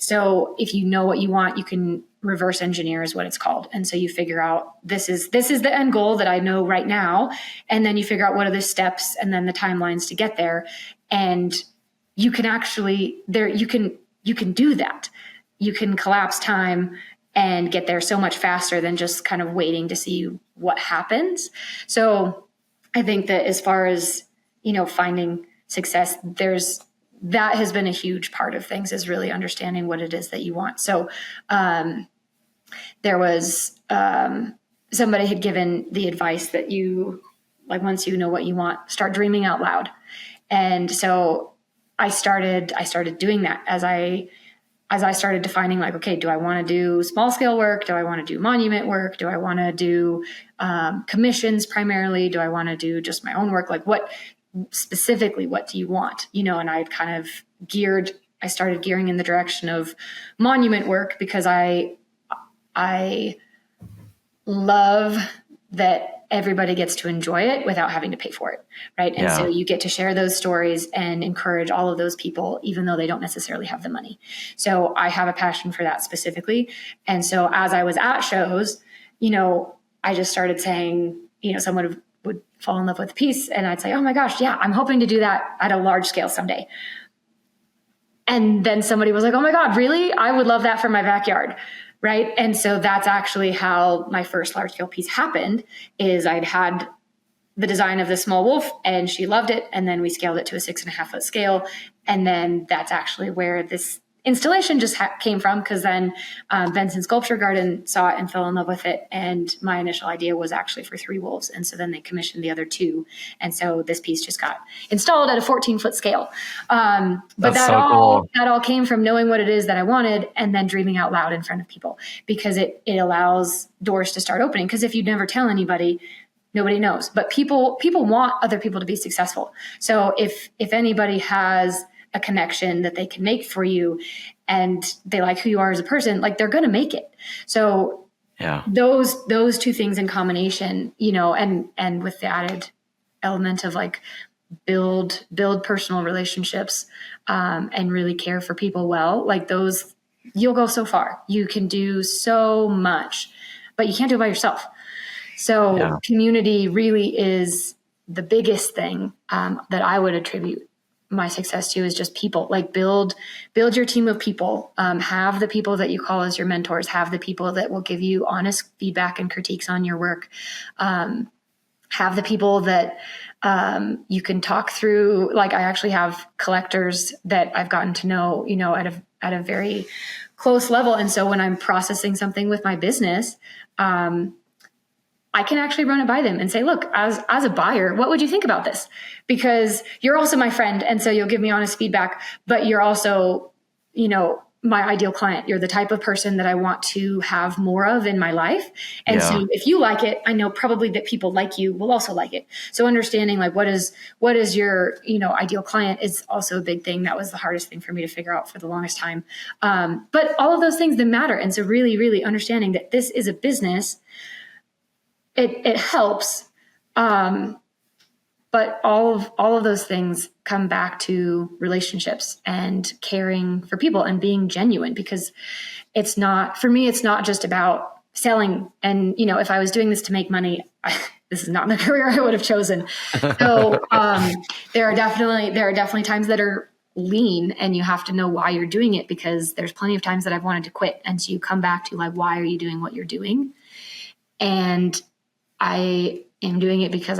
Speaker 2: So if you know what you want, you can reverse engineer is what it's called. And so you figure out this is the end goal that I know right now. And then you figure out what are the steps and then the timelines to get there. And you can actually you can do that. You can collapse time and get there so much faster than just kind of waiting to see what happens. So I think that as far as, finding success, that has been a huge part of things, is really understanding what it is that you want. So, there was, somebody had given the advice that once you know what you want, start dreaming out loud. And so I started doing that as I started defining okay, do I want to do small scale work? Do I want to do monument work? Do I want to do commissions primarily? Do I want to do just my own work? What specifically, what do you want? And I kind of I started gearing in the direction of monument work, because I love that everybody gets to enjoy it without having to pay for it. Right. And so you get to share those stories and encourage all of those people, even though they don't necessarily have the money. So I have a passion for that specifically. And so as I was at shows, I just started saying, someone would fall in love with a piece and I'd say, oh my gosh, yeah, I'm hoping to do that at a large scale someday. And then somebody was like, oh my God, really? I would love that for my backyard. Right. And so that's actually how my first large scale piece happened. Is I'd had the design of the small wolf, and she loved it. And then we scaled it to a 6.5 foot scale. And then that's actually where this installation just came from, because then Benson Sculpture Garden saw it and fell in love with it. And my initial idea was actually for 3 wolves. And so then they commissioned the other 2. And so this piece just got installed at a 14-foot scale. But
Speaker 1: That's so cool.
Speaker 2: That all came from knowing what it is that I wanted and then dreaming out loud in front of people, because it allows doors to start opening. Because if you never tell anybody, nobody knows. But people want other people to be successful. So if anybody has a connection that they can make for you and they like who you are as a person, like, they're going to make it. So yeah, those 2 things in combination, you know, and with the added element of like build personal relationships, and really care for people well, like those, you'll go so far. You can do so much, but you can't do it by yourself. So community really is the biggest thing that I would attribute my success to, is just people. Like, build your team of people, have the people that you call as your mentors, have the people that will give you honest feedback and critiques on your work, have the people that you can talk through. Like, I actually have collectors that I've gotten to know, you know, at a very close level. And so when I'm processing something with my business, I can actually run it by them and say, look, as a buyer, what would you think about this? Because you're also my friend. And so you'll give me honest feedback, but you're also, you know, my ideal client. You're the type of person that I want to have more of in my life. And so if you like it, I know probably that people like you will also like it. So understanding like what is your, you know, ideal client is also a big thing. That was the hardest thing for me to figure out for the longest time. But all of those things that matter. And so really, really understanding that this is a business, it helps. But all of those things come back to relationships and caring for people and being genuine, because it's not just about selling. And, you know, if I was doing this to make money, this is not the career I would have chosen. So there are definitely times that are lean, and you have to know why you're doing it, because there's plenty of times that I've wanted to quit. And so you come back to like, why are you doing what you're doing? And I am doing it because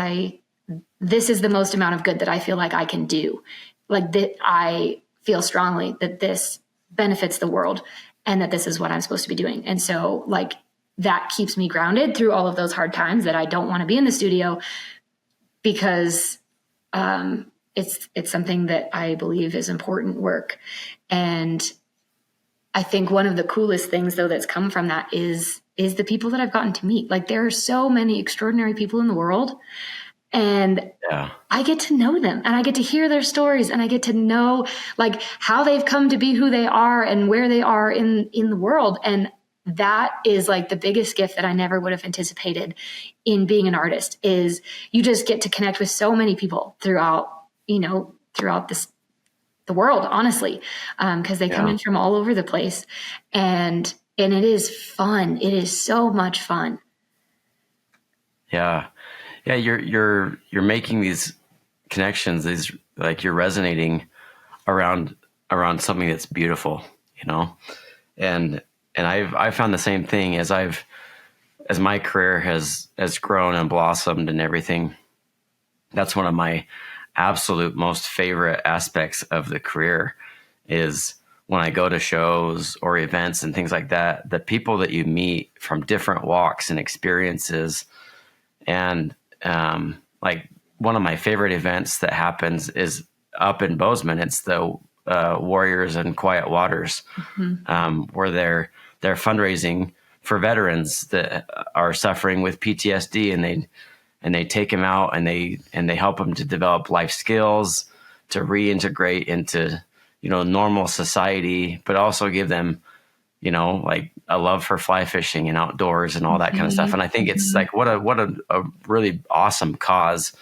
Speaker 2: this is the most amount of good that I feel like I can do. Like, that I feel strongly that this benefits the world and that this is what I'm supposed to be doing. And so like, that keeps me grounded through all of those hard times that I don't want to be in the studio, because it's something that I believe is important work. And I think one of the coolest things though that's come from that is the people that I've gotten to meet. Like, there are so many extraordinary people in the world, and I get to know them, and I get to hear their stories, and I get to know like how they've come to be who they are and where they are in the world. And that is like the biggest gift that I never would have anticipated in being an artist, is you just get to connect with so many people throughout the world, honestly, because they come in from all over the place, and it is fun. It is so much fun.
Speaker 1: Yeah. Yeah. You're making these connections, these, like, you're resonating around something that's beautiful, you know? And I've found the same thing as my career has grown and blossomed and everything. That's one of my absolute most favorite aspects of the career, is when I go to shows or events and things like that, the people that you meet from different walks and experiences. And like, one of my favorite events that happens is up in Bozeman. It's the Warriors and Quiet Waters, where they're fundraising for veterans that are suffering with PTSD, and they take them out and they help them to develop life skills, to reintegrate into, you know, normal society, but also give them, you know, like a love for fly fishing and outdoors and all that kind of stuff. And I think it's like, what a really awesome cause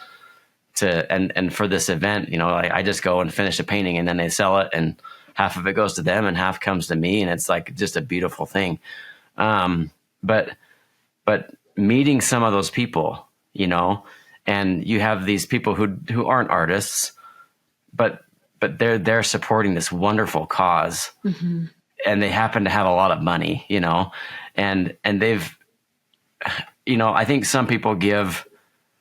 Speaker 1: and for this event, you know, like, I just go and finish a painting and then they sell it, and half of it goes to them and half comes to me. And it's like just a beautiful thing. But meeting some of those people, you know, and you have these people who aren't artists, but they're supporting this wonderful cause, and they happen to have a lot of money, you know, and they've, you know, I think some people give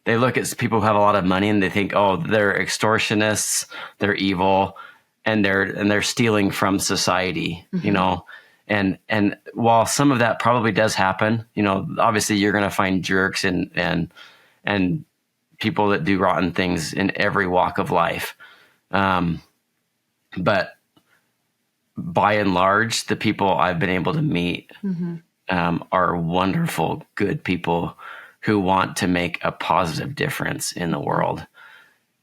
Speaker 1: they look at people who have a lot of money and they think, oh, they're extortionists, they're evil, and they're stealing from society, you know. And while some of that probably does happen, you know, obviously you're going to find jerks and people that do rotten things in every walk of life. But by and large, the people I've been able to meet are wonderful, good people who want to make a positive difference in the world.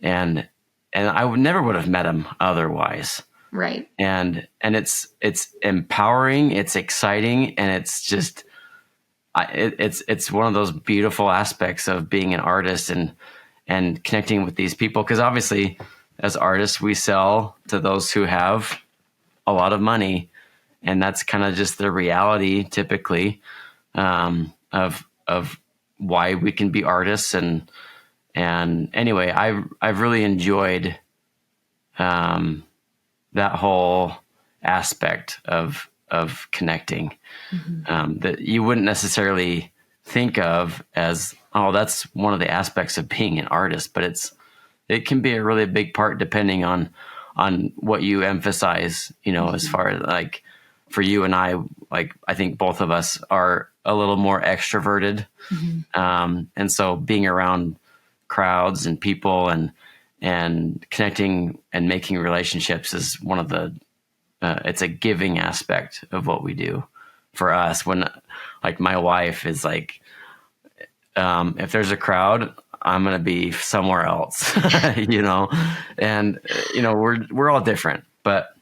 Speaker 1: And I never would have met them otherwise.
Speaker 2: Right.
Speaker 1: And it's empowering, it's exciting, and it's just, it's one of those beautiful aspects of being an artist and connecting with these people. Because obviously, as artists, we sell to those who have a lot of money, and that's kind of just the reality, typically, of why we can be artists. And anyway, I've really enjoyed that whole aspect of connecting that you wouldn't necessarily think of as, oh, that's one of the aspects of being an artist, but it can be a really big part depending on what you emphasize, you know, as far as like for you and I, like, I think both of us are a little more extroverted. And so being around crowds and people and connecting and making relationships is one of the, it's a giving aspect of what we do for us. When like my wife is like, if there's a crowd, I'm going to be somewhere else, you know, and, you know, we're all different, but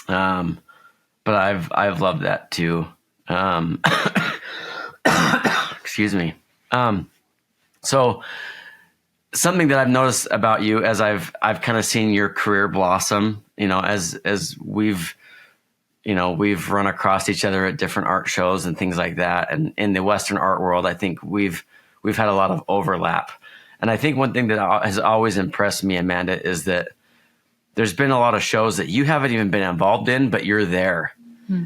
Speaker 1: I've loved that too. Excuse me. So something that I've noticed about you as I've kind of seen your career blossom, you know, as we've run across each other at different art shows and things like that. And in the Western art world, I think we've had a lot of overlap. And I think one thing that has always impressed me, Amanda, is that there's been a lot of shows that you haven't even been involved in, but you're there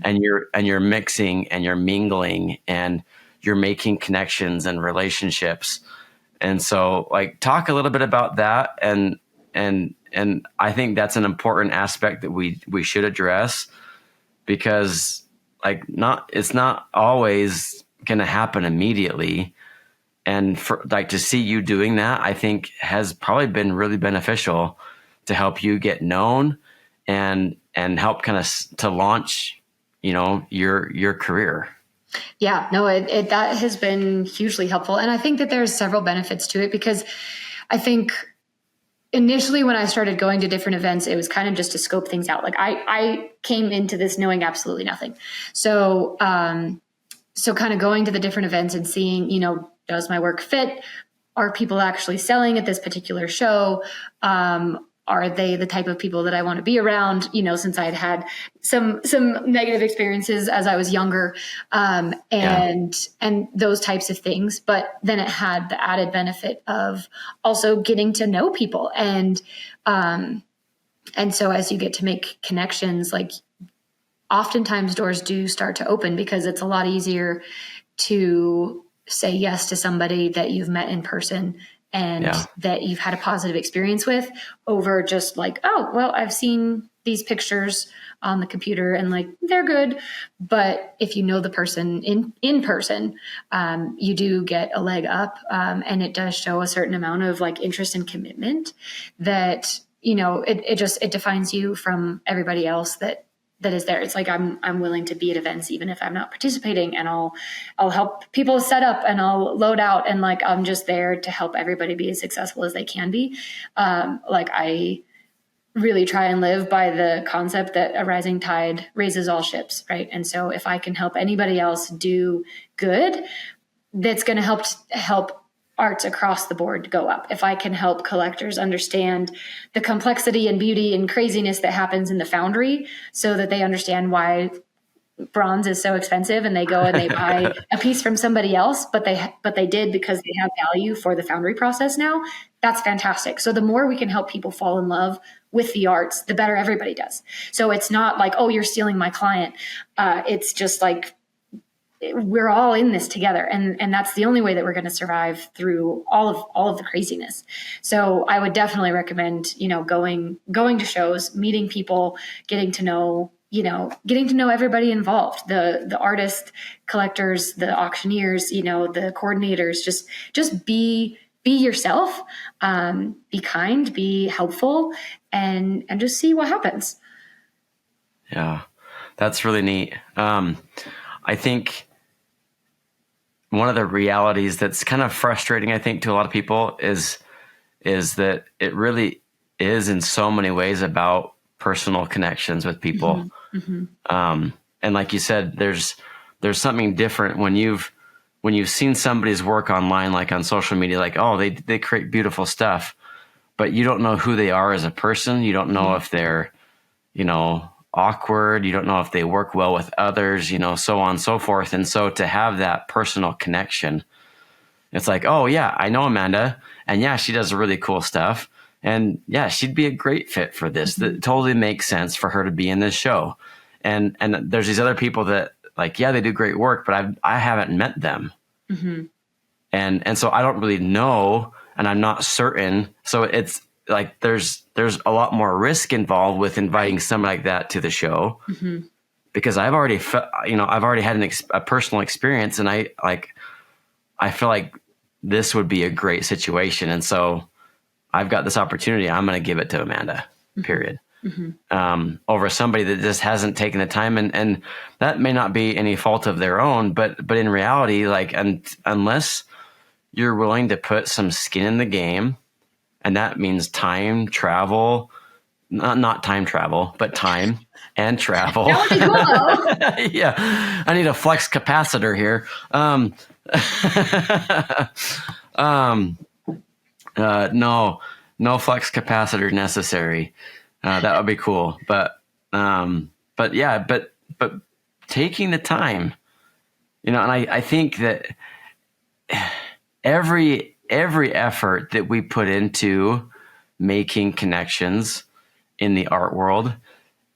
Speaker 1: and you're mixing and you're mingling and you're making connections and relationships. And so like talk a little bit about that. And I think that's an important aspect that we should address, because like it's not always going to happen immediately. And for like to see you doing that, I think has probably been really beneficial to help you get known and help kind of to launch, you know, your career.
Speaker 2: Yeah, no, it that has been hugely helpful. And I think that there's several benefits to it, because I think initially when I started going to different events, it was kind of just to scope things out. Like I came into this knowing absolutely nothing. So kind of going to the different events and seeing, you know, does my work fit? Are people actually selling at this particular show? Are they the type of people that I want to be around? You know, since I'd had some negative experiences as I was younger, and those types of things. But then it had the added benefit of also getting to know people, and so as you get to make connections, like oftentimes doors do start to open, because it's a lot easier to say yes to somebody that you've met in person and that you've had a positive experience with, over just like, oh, well, I've seen these pictures on the computer and like, they're good. But if you know the person in person, you do get a leg up. And it does show a certain amount of like interest and commitment that, you know, it defines you from everybody else that is there. It's like, I'm willing to be at events, even if I'm not participating, and I'll help people set up and I'll load out. And like, I'm just there to help everybody be as successful as they can be. Like I really try and live by the concept that a rising tide raises all ships. Right. And so if I can help anybody else do good, that's going to help arts across the board go up. If I can help collectors understand the complexity and beauty and craziness that happens in the foundry, so that they understand why bronze is so expensive, and they go and they buy a piece from somebody else, but they did because they have value for the foundry process now, that's fantastic. So the more we can help people fall in love with the arts, the better everybody does. So it's not like, oh, you're stealing my client. It's just like, we're all in this together, and that's the only way that we're going to survive through all of the craziness. So I would definitely recommend, going to shows, meeting people, getting to know everybody involved, the artists, collectors, the auctioneers, the coordinators. Just be yourself, be kind, be helpful, and just see what happens.
Speaker 1: Yeah, that's really neat. I think one of the realities that's kind of frustrating, I think, to a lot of people is that it really is in so many ways about personal connections with people.
Speaker 2: Mm-hmm. Mm-hmm.
Speaker 1: And like you said, there's something different when you've seen somebody's work online, like on social media, like, oh, they create beautiful stuff, but you don't know who they are as a person. You don't know if they're, awkward. You don't know if they work well with others, so on and so forth. And so to have that personal connection, it's like, oh yeah, I know Amanda, and yeah, she does really cool stuff. And yeah, she'd be a great fit for this. That totally makes sense for her to be in this show. And there's these other people that, like, yeah, they do great work, but I haven't met them.
Speaker 2: Mm-hmm.
Speaker 1: And so I don't really know, and I'm not certain. So it's like there's a lot more risk involved with inviting somebody like that to the show,
Speaker 2: mm-hmm.
Speaker 1: because I've already had a personal experience, and I feel like this would be a great situation. And so I've got this opportunity. I'm going to give it to Amanda, period. Mm-hmm. Over somebody that just hasn't taken the time, and that may not be any fault of their own, but in reality, like, unless you're willing to put some skin in the game, and that means time, travel, not time travel, but time and travel.
Speaker 2: That would be cool, though.
Speaker 1: Yeah, I need a flex capacitor here. No flex capacitor necessary. That would be cool. But taking the time, and I think that every effort that we put into making connections in the art world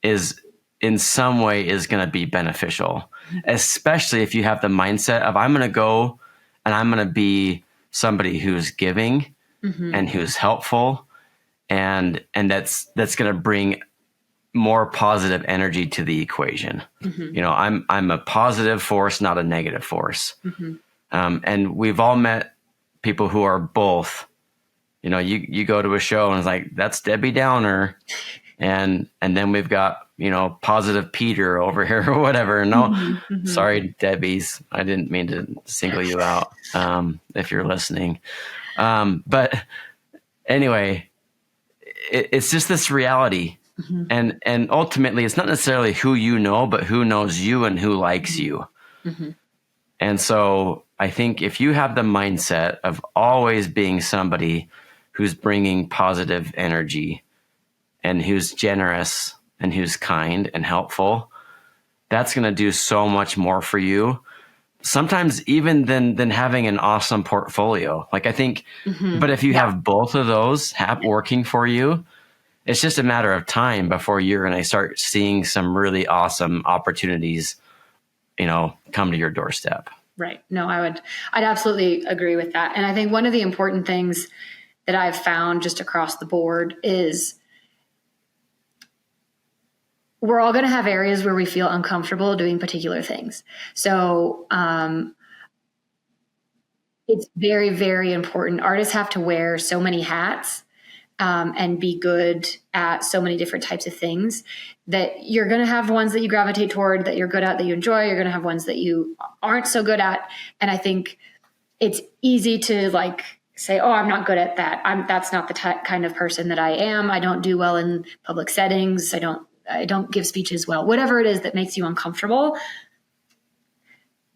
Speaker 1: is in some way is going to be beneficial, especially if you have the mindset of, I'm going to go and I'm going to be somebody who's giving and who's helpful, and that's going to bring more positive energy to the equation. I'm a positive force, not a negative force. And we've all met people who are both. You go to a show and it's like, that's Debbie Downer, and then we've got positive Peter over here or whatever. No, sorry, Debbie's. I didn't mean to single you out if you're listening. But anyway, it's just this reality. And ultimately, it's not necessarily who you know, but who knows you and who likes you. And so I think if you have the mindset of always being somebody who's bringing positive energy and who's generous and who's kind and helpful, that's going to do so much more for you. Sometimes even than having an awesome portfolio. Like, I think, but if you have both of those working for you, it's just a matter of time before you're going to start seeing some really awesome opportunities, come to your doorstep.
Speaker 2: Right. No, I'd absolutely agree with that. And I think one of the important things that I've found just across the board is we're all going to have areas where we feel uncomfortable doing particular things. So it's very, very important. Artists have to wear so many hats and be good at so many different types of things, that you're going to have ones that you gravitate toward, that you're good at, that you enjoy. You're going to have ones that you aren't so good at. And I think it's easy to say, oh, I'm not good at that. That's not the kind of person that I am. I don't do well in public settings. I don't give speeches well. Whatever it is that makes you uncomfortable,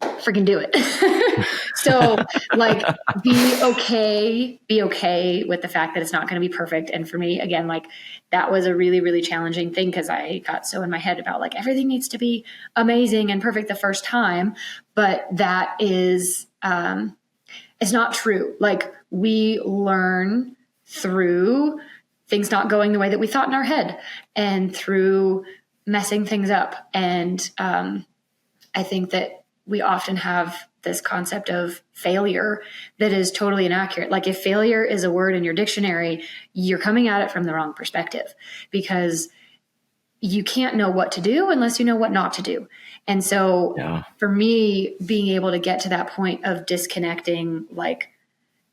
Speaker 2: freaking do it. So be okay with the fact that it's not going to be perfect. And for me, again, that was a really, really challenging thing, because I got so in my head about everything needs to be amazing and perfect the first time. But that is, it's not true. We learn through things not going the way that we thought in our head, and through messing things up. And I think that we often have this concept of failure that is totally inaccurate. Like if failure is a word in your dictionary, you're coming at it from the wrong perspective, because you can't know what to do unless you know what not to do. And so for me, being able to get to that point of disconnecting, like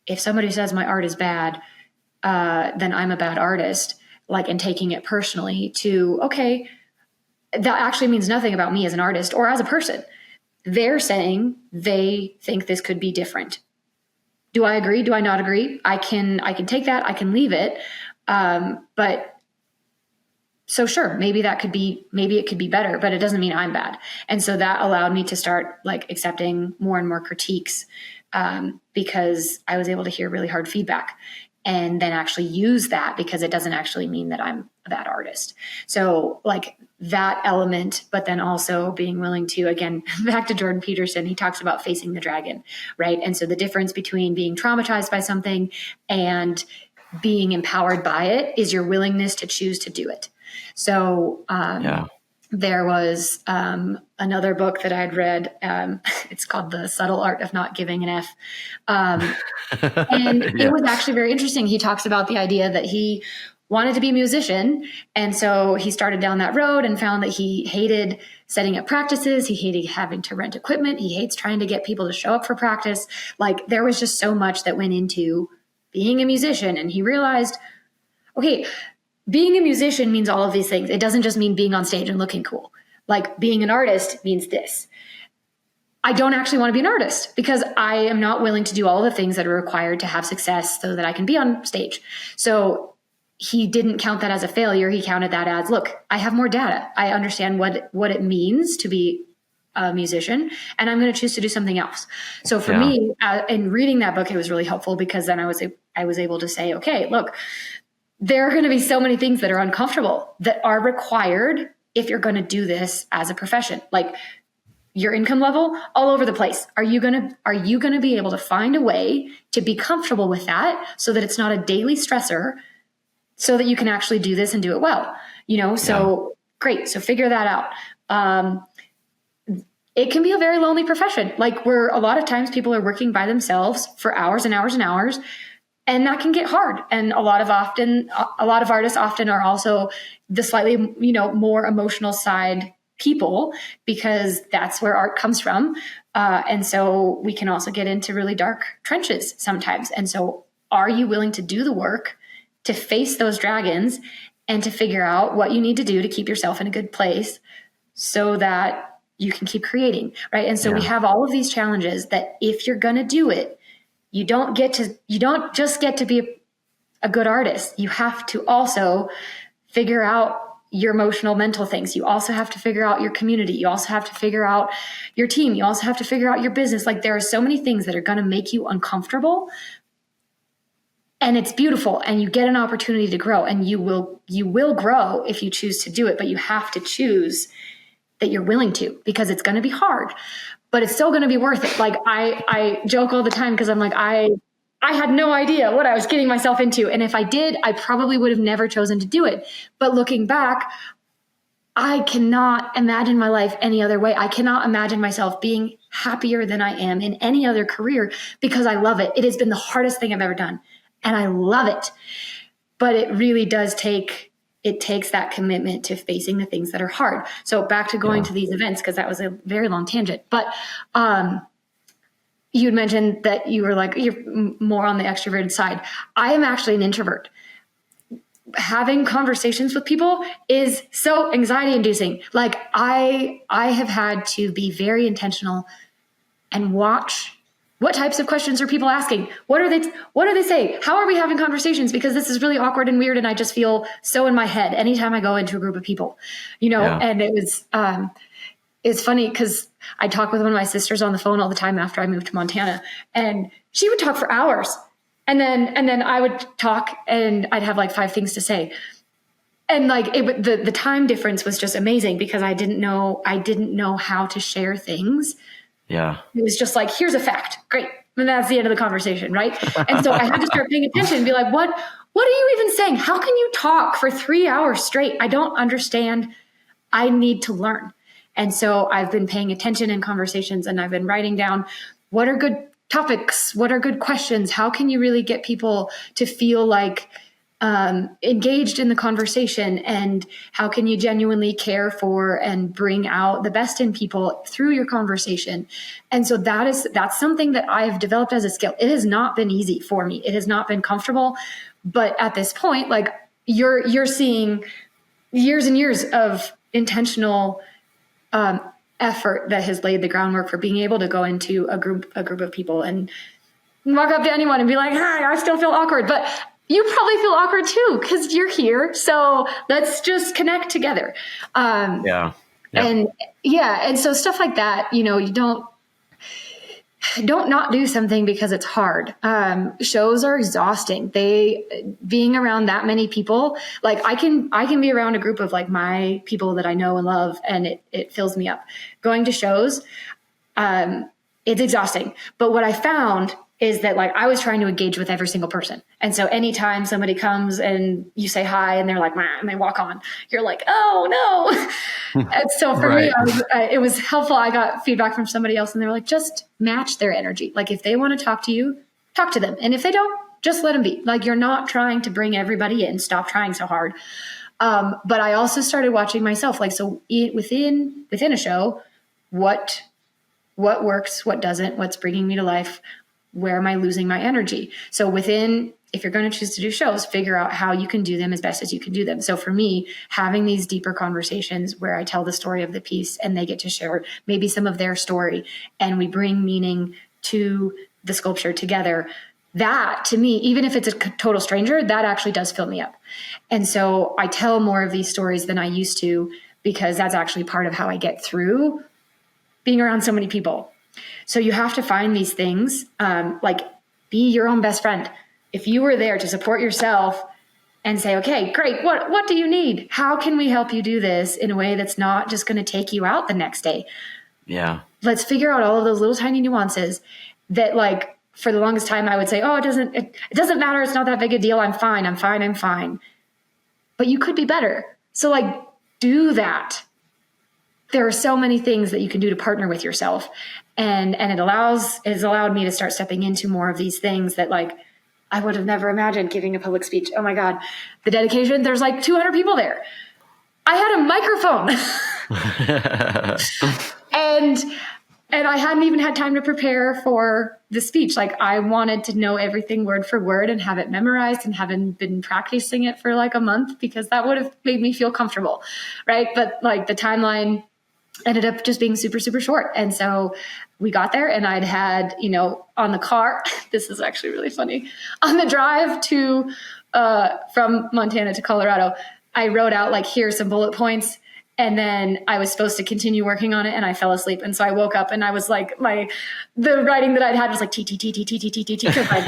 Speaker 2: if somebody says my art is bad, then I'm a bad artist, like, and taking it personally to, okay, that actually means nothing about me as an artist or as a person. They're saying they think this could be different. Do I agree? Do I not agree? I can take that. I can leave it. But so sure, maybe it could be better, but it doesn't mean I'm bad. And so that allowed me to start like accepting more and more critiques, because I was able to hear really hard feedback and then actually use that, because it doesn't actually mean that I'm a bad artist. So like that element, but then also being willing to, again, back to Jordan Peterson, he talks about facing the dragon, right? And so the difference between being traumatized by something and being empowered by it is your willingness to choose to do it. So there was another book that I'd read. It's called The Subtle Art of Not Giving an F. And it was actually very interesting. He talks about the idea that he wanted to be a musician. And so he started down that road and found that he hated setting up practices. He hated having to rent equipment. He hates trying to get people to show up for practice. Like there was just so much that went into being a musician. And he realized, okay, being a musician means all of these things. It doesn't just mean being on stage and looking cool. Like being an artist means this. I don't actually want to be an artist because I am not willing to do all the things that are required to have success so that I can be on stage. So he didn't count that as a failure. He counted that as, look, I have more data. I understand what it means to be a musician, and I'm going to choose to do something else. So for me, in reading that book, it was really helpful, because then I was able to say, okay, look, there are going to be so many things that are uncomfortable that are required if you're going to do this as a profession. Like your income level, all over the place. Are you going to be able to find a way to be comfortable with that so that it's not a daily stressor, so that you can actually do this and do it well? So great. So figure that out. It can be a very lonely profession, like where a lot of times people are working by themselves for hours and hours and hours. And that can get hard. And a lot of artists often are also the slightly, more emotional side people, because that's where art comes from. And so we can also get into really dark trenches sometimes. And so are you willing to do the work to face those dragons and to figure out what you need to do to keep yourself in a good place so that you can keep creating, right? And so we have all of these challenges that if you're going to do it, you don't just get to be a good artist. You have to also figure out your emotional, mental things. You also have to figure out your community. You also have to figure out your team. You also have to figure out your business. Like there are so many things that are going to make you uncomfortable, and it's beautiful, and you get an opportunity to grow, and you will grow if you choose to do it, but you have to choose that you're willing to, because it's going to be hard. But it's still going to be worth it. Like I joke all the time, because I'm like, I had no idea what I was getting myself into. And if I did, I probably would have never chosen to do it. But looking back, I cannot imagine my life any other way. I cannot imagine myself being happier than I am in any other career, because I love it. It has been the hardest thing I've ever done, and I love it. But it really does takes that commitment to facing the things that are hard. So back to going to these events, because that was a very long tangent. But you had mentioned that you're more on the extroverted side. I am actually an introvert. Having conversations with people is so anxiety inducing. Like I have had to be very intentional and watch what types of questions are people asking? What do they say? How are we having conversations? Because this is really awkward and weird, and I just feel so in my head anytime I go into a group of people, and it was, it's funny because I talk with one of my sisters on the phone all the time after I moved to Montana, and she would talk for hours, and then I would talk and I'd have like 5 things to say. And like the time difference was just amazing, because I didn't know how to share things.
Speaker 1: Yeah.
Speaker 2: It was just like, here's a fact. Great. And that's the end of the conversation. Right. And so I had to start paying attention and be like, what are you even saying? How can you talk for 3 hours straight? I don't understand. I need to learn. And so I've been paying attention in conversations, and I've been writing down what are good topics, what are good questions, how can you really get people to feel like engaged in the conversation, and how can you genuinely care for and bring out the best in people through your conversation. And so that's something that I've developed as a skill. It has not been easy for me. It has not been comfortable, but at this point, like you're seeing years and years of intentional effort that has laid the groundwork for being able to go into a group of people and walk up to anyone and be like, hi, I still feel awkward, but you probably feel awkward too because you're here. So let's just connect together.
Speaker 1: Yeah.
Speaker 2: And so stuff like that, you don't not do something because it's hard. Shows are exhausting. Being around that many people, like I can be around a group of like my people that I know and love, and it fills me up. Going to shows, it's exhausting. But what I found is that like I was trying to engage with every single person. And so anytime somebody comes and you say hi and they're like, "Meh," and they walk on, you're like, oh no. And so for me, it was helpful. I got feedback from somebody else and they were like, just match their energy. Like if they want to talk to you, talk to them. And if they don't, just let them be. Like you're not trying to bring everybody in. Stop trying so hard. But I also started watching myself. Like, so within a show, what works, what doesn't, what's bringing me to life, where am I losing my energy? So if you're going to choose to do shows, figure out how you can do them as best as you can do them. So for me, having these deeper conversations where I tell the story of the piece and they get to share maybe some of their story and we bring meaning to the sculpture together, that to me, even if it's a total stranger, that actually does fill me up. And so I tell more of these stories than I used to because that's actually part of how I get through being around so many people. So you have to find these things, like be your own best friend. If you were there to support yourself and say, okay, great. What do you need? How can we help you do this in a way that's not just going to take you out the next day?
Speaker 1: Yeah.
Speaker 2: Let's figure out all of those little tiny nuances that like for the longest time I would say, oh, it doesn't matter. It's not that big a deal. I'm fine. But you could be better. So like do that. There are so many things that you can do to partner with yourself. And it has allowed me to start stepping into more of these things that like I would have never imagined giving a public speech. Oh my God, the dedication, there's like 200 people there. I had a microphone and I hadn't even had time to prepare for the speech. Like I wanted to know everything word for word and have it memorized and haven't been practicing it for like a month because that would have made me feel comfortable. Right. But like the timeline ended up just being super, super short. And so we got there and I'd had, on the car, this is actually really funny, on the drive to, from Montana to Colorado, I wrote out like, here's some bullet points. And then I was supposed to continue working on it and I fell asleep. And so I woke up and I was like, the writing that I'd had was like T, because I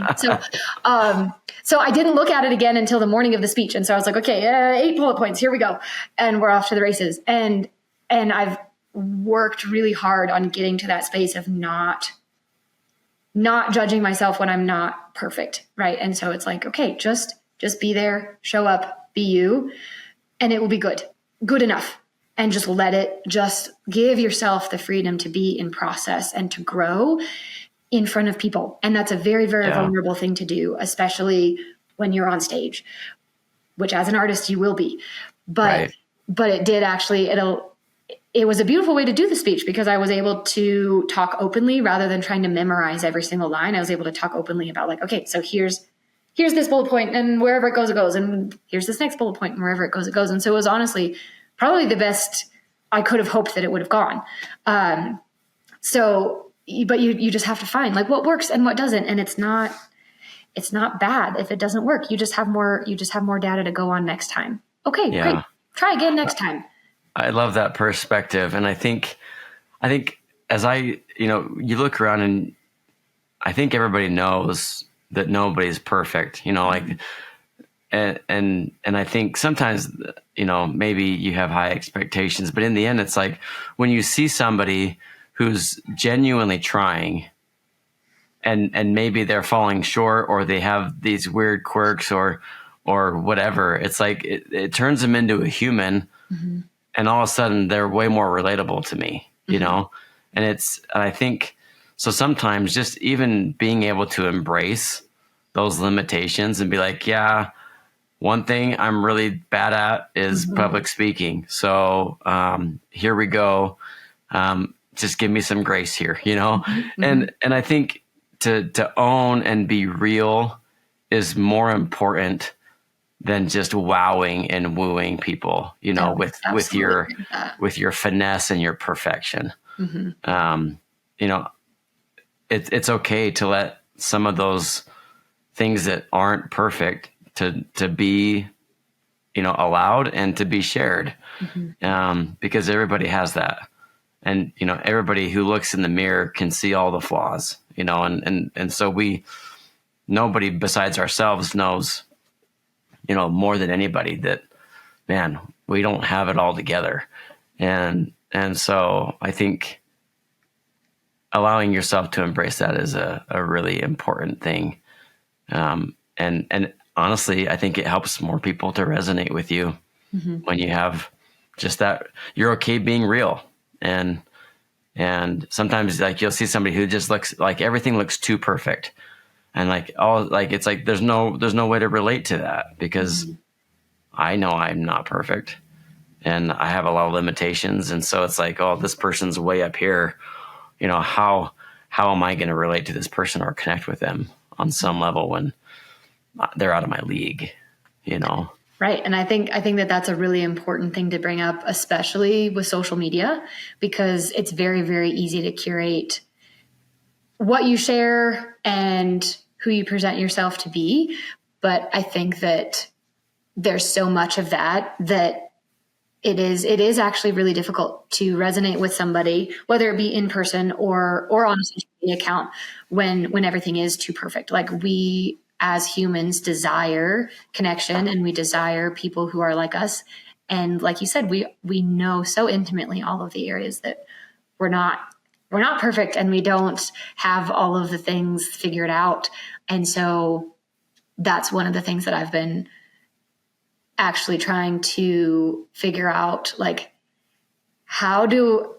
Speaker 2: just so I didn't look at it again until the morning of the speech. And so I was like, okay, 8 bullet points, here we go. And we're off to the races. And I've worked really hard on getting to that space of not judging myself when I'm not perfect. Right. And so it's like, okay, just be there, show up, be you. And it will be good enough. And just give yourself the freedom to be in process and to grow in front of people. And that's a very, very vulnerable thing to do, especially when you're on stage, which as an artist you will be. But it did actually, it was a beautiful way to do the speech because I was able to talk openly rather than trying to memorize every single line. I was able to talk openly about like, okay, so here's this bullet point and wherever it goes. And here's this next bullet point and wherever it goes. And so it was honestly probably the best I could have hoped that it would have gone. But you just have to find like what works and what doesn't. And it's not bad if it doesn't work. You just have more data to go on next time. Okay, great. Try again next time.
Speaker 1: I love that perspective. And I think as you look around and I think everybody knows that nobody's perfect, like, and I think sometimes, maybe you have high expectations, but in the end, it's like when you see somebody who's genuinely trying and maybe they're falling short or they have these weird quirks or whatever, it's like, it turns them into a human. Mm-hmm. and all of a sudden they're way more relatable to me, you know? And I think, so sometimes just even being able to embrace those limitations and be like, yeah, one thing I'm really bad at is public speaking. So here we go. Just give me some grace here, you know? And I think to own and be real is more important than just wowing and wooing people, you know, with your finesse and your perfection. You know, it's okay to let some of those things that aren't perfect to be, you know, allowed and to be shared, because everybody has that. And, you know, everybody who looks in the mirror can see all the flaws, you know, and so nobody besides ourselves knows, you know, more than anybody that, man, we don't have it all together. And so I think allowing yourself to embrace that is a really important thing. And honestly, I think it helps more people to resonate with you when you have just that, you're okay being real. And sometimes like you'll see somebody who just looks like everything looks too perfect. And it's like, there's no way to relate to that, because I know I'm not perfect and I have a lot of limitations. And so it's like, oh, this person's way up here. You know, how am I going to relate to this person or connect with them on some level when they're out of my league, you know?
Speaker 2: Right. And I think that that's a really important thing to bring up, especially with social media, because it's very, very easy to curate what you share and who you present yourself to be. But I think that there's so much of that it is actually really difficult to resonate with somebody, whether it be in person or on a social media account, when everything is too perfect. Like, we as humans desire connection, and we desire people who are like us. And like you said, we know so intimately all of the areas that we're not perfect, and we don't have all of the things figured out. And so that's one of the things that I've been actually trying to figure out, like, how do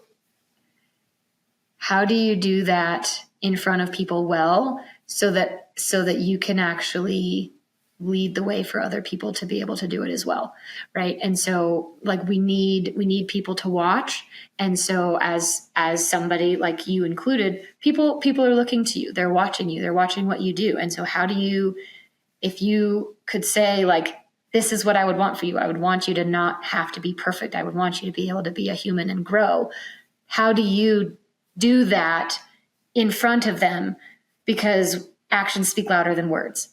Speaker 2: you do that in front of people well, so that you can actually lead the way for other people to be able to do it as well. Right. And so, like, we need people to watch. And so as somebody like you included, people are looking to you, they're watching you, they're watching what you do. And so how do you, if you could say, like, this is what I would want for you, I would want you to not have to be perfect, I would want you to be able to be a human and grow. How do you do that in front of them? Because actions speak louder than words.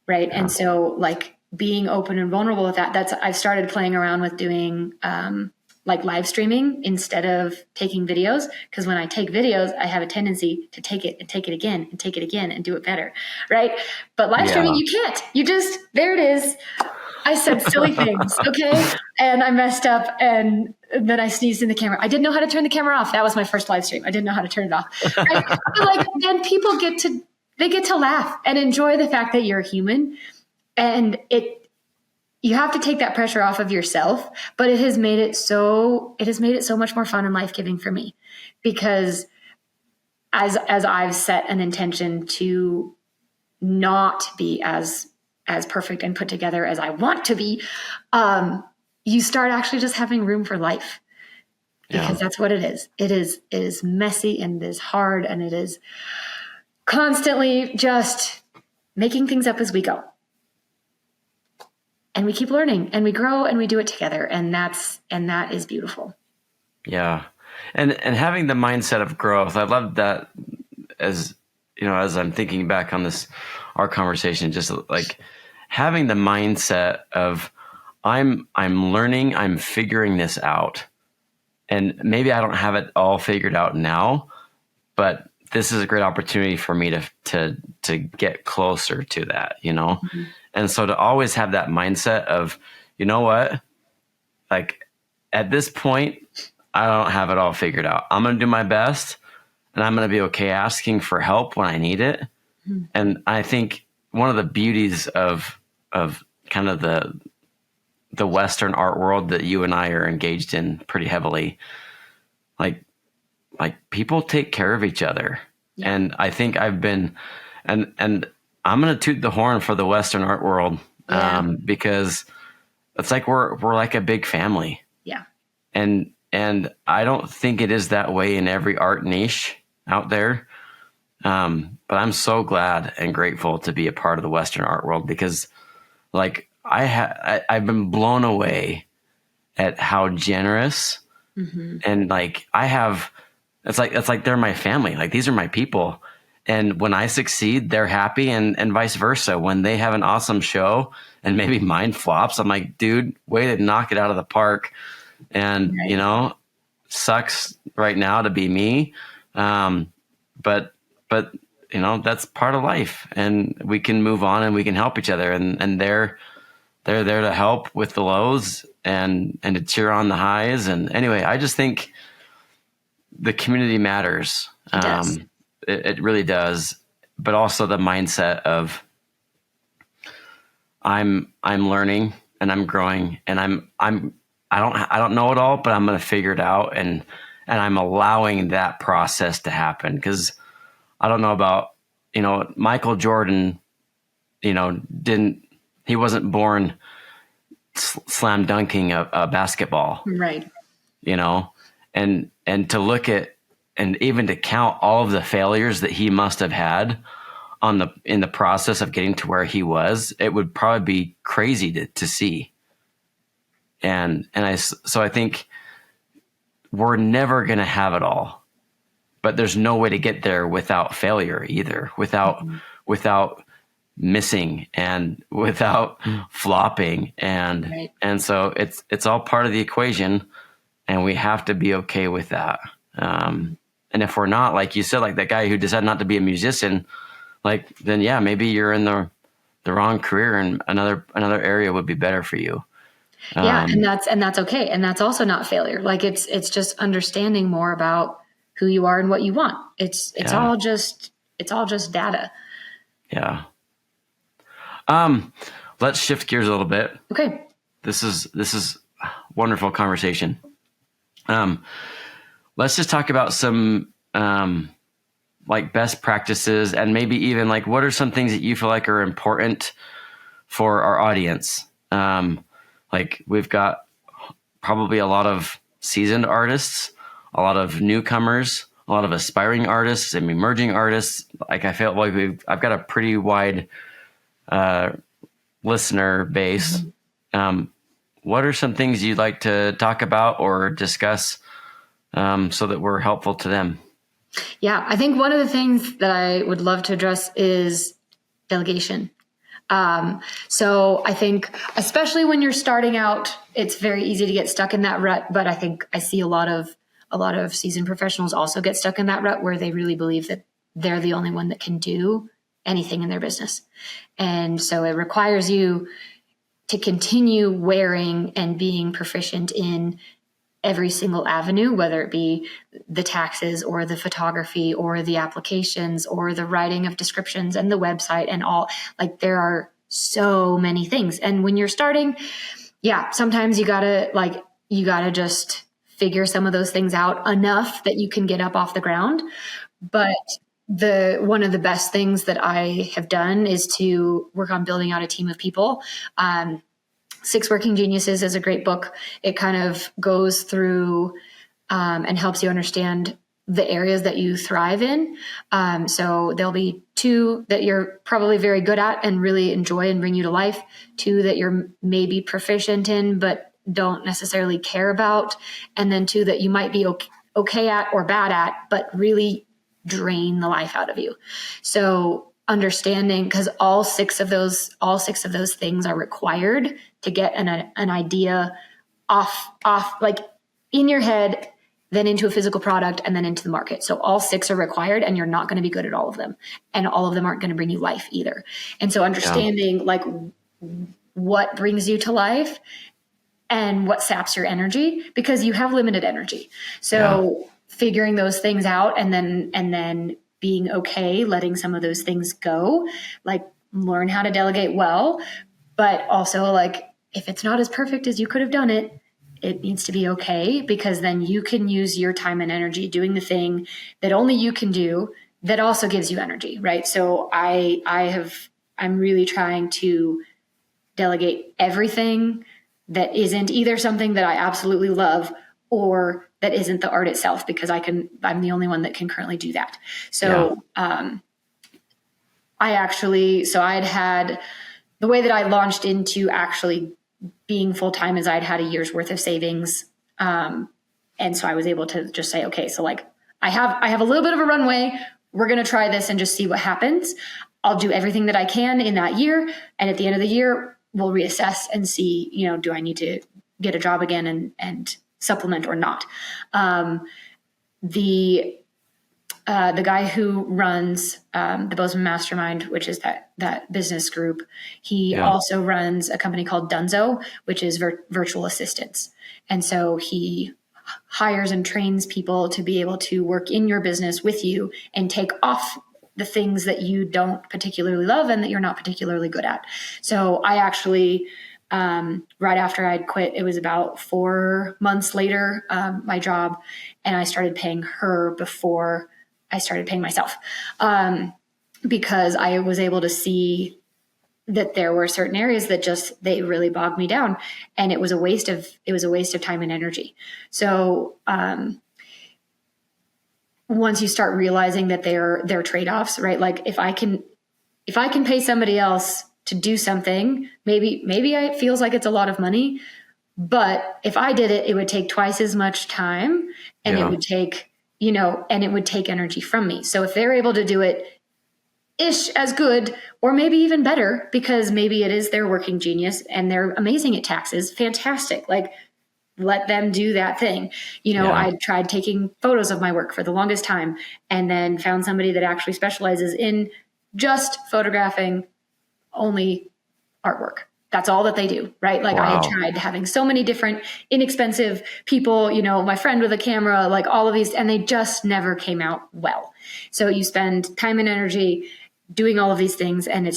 Speaker 2: Right. Yeah. And so, like, being open and vulnerable with that, I've started playing around with doing like live streaming instead of taking videos. Because when I take videos, I have a tendency to take it and take it again and take it again and do it better. Right. But live streaming, you can't. You just, there it is. I said silly things. Okay. And I messed up, and then I sneezed in the camera. I didn't know how to turn the camera off. That was my first live stream. I didn't know how to turn it off. Right? But, like, then people get to laugh and enjoy the fact that you're human. And you have to take that pressure off of yourself, but it has made it so much more fun and life-giving for me, because as I've set an intention to not be as perfect and put together as I want to be, you start actually just having room for life, because that's what it is. It is messy, and it is hard, and it is constantly just making things up as we go. And we keep learning, and we grow, and we do it together. And that is beautiful. Yeah.
Speaker 1: And having the mindset of growth, I love that. As you know, as I'm thinking back on our conversation, just like having the mindset of I'm learning, I'm figuring this out. And maybe I don't have it all figured out now, but this is a great opportunity for me to get closer to that, you know? Mm-hmm. And so to always have that mindset of, you know what, like, at this point, I don't have it all figured out. I'm going to do my best, and I'm going to be okay asking for help when I need it. Mm-hmm. And I think one of the beauties of kind of the Western art world that you and I are engaged in pretty heavily, like people take care of each other.
Speaker 2: Yeah.
Speaker 1: And I think I've been, and I'm going to toot the horn for the Western art world, because it's like we're like a big family.
Speaker 2: Yeah.
Speaker 1: And I don't think it is that way in every art niche out there. But I'm so glad and grateful to be a part of the Western art world, because like I've been blown away at how generous, and like it's like they're my family. Like these are my people. And when I succeed, they're happy, and vice versa. When they have an awesome show and maybe mine flops, I'm like, dude, way to knock it out of the park. And,
Speaker 2: Right.
Speaker 1: Sucks right now to be me. But that's part of life, and we can move on and we can help each other. And they're there to help with the lows and to cheer on the highs. And anyway, I just think the community matters.
Speaker 2: It does.
Speaker 1: It really does. But also the mindset of I'm learning and I'm growing, and I don't know it all, but I'm going to figure it out. And I'm allowing that process to happen, because I don't know about, Michael Jordan, he wasn't born slam dunking a basketball,
Speaker 2: Right.
Speaker 1: and to look at, and even to count all of the failures that he must have had in the process of getting to where he was, it would probably be crazy to see. So I think we're never going to have it all, but there's no way to get there without failure either, without missing and without flopping. And so it's all part of the equation, and we have to be okay with that. And if we're not, like you said, like that guy who decided not to be a musician, like, then yeah, maybe you're in the wrong career, and another area would be better for you.
Speaker 2: Yeah. And that's okay. And that's also not failure. Like it's just understanding more about who you are and what you want. It's all just data.
Speaker 1: Yeah. Let's shift gears a little bit.
Speaker 2: Okay.
Speaker 1: This is wonderful conversation. Let's just talk about some, like best practices, and maybe even like, what are some things that you feel like are important for our audience? Like we've got probably a lot of seasoned artists, a lot of newcomers, a lot of aspiring artists and emerging artists. Like I feel like I've got a pretty wide listener base. What are some things you'd like to talk about or discuss, so that we're helpful to them?
Speaker 2: Yeah. I think one of the things that I would love to address is delegation. So I think, especially when you're starting out, it's very easy to get stuck in that rut. But I think I see a lot of seasoned professionals also get stuck in that rut, where they really believe that they're the only one that can do anything in their business. And so it requires you to continue wearing and being proficient in every single avenue, whether it be the taxes or the photography or the applications or the writing of descriptions and the website and all. Like there are so many things. And when you're starting, sometimes you gotta just figure some of those things out enough that you can get up off the ground. But one of the best things that I have done is to work on building out a team of people. 6 Working Geniuses is a great book. It kind of goes through and helps you understand the areas that you thrive in. So there'll be 2 that you're probably very good at and really enjoy and bring you to life, 2 that you're maybe proficient in but don't necessarily care about, and then 2 that you might be okay at or bad at but really drain the life out of you. So understanding, because all six of those things are required to get an idea off like in your head, then into a physical product, and then into the market. So all 6 are required, and you're not going to be good at all of them, and all of them aren't going to bring you life either. And so understanding like what brings you to life and what saps your energy, because you have limited energy. So figuring those things out, and then being okay letting some of those things go, like learn how to delegate well, but also like if it's not as perfect as you could have done it, it needs to be okay, because then you can use your time and energy doing the thing that only you can do that also gives you energy, right? So I'm really trying to delegate everything that isn't either something that I absolutely love or that isn't the art itself, because I'm the only one that can currently do that. So, I'd had the way that I launched into actually being full-time is I'd had a year's worth of savings. And so I was able to just say, okay, so like I have a little bit of a runway. We're going to try this and just see what happens. I'll do everything that I can in that year. And at the end of the year, we'll reassess and see, do I need to get a job again and supplement or not? The guy who runs the Bozeman Mastermind, which is that business group, he also runs a company called Dunzo, which is virtual assistants. And so he hires and trains people to be able to work in your business with you and take off the things that you don't particularly love and that you're not particularly good at. So I actually, right after I'd quit, it was about 4 months later, my job, and I started paying her before I started paying myself, because I was able to see that there were certain areas that they really bogged me down, and it was a waste of time and energy. So, once you start realizing that they're trade-offs, right? Like if I can pay somebody else to do something, maybe it feels like it's a lot of money, but if I did it, it would take twice as much time, and it would take, and it would take energy from me. So if they're able to do it ish as good, or maybe even better, because maybe it is their working genius and they're amazing at taxes, fantastic. Like, let them do that thing. I tried taking photos of my work for the longest time, and then found somebody that actually specializes in just photographing only artwork. That's all that they do, right? Like, I had tried having so many different inexpensive people, my friend with a camera, like all of these, and they just never came out well. So you spend time and energy doing all of these things, and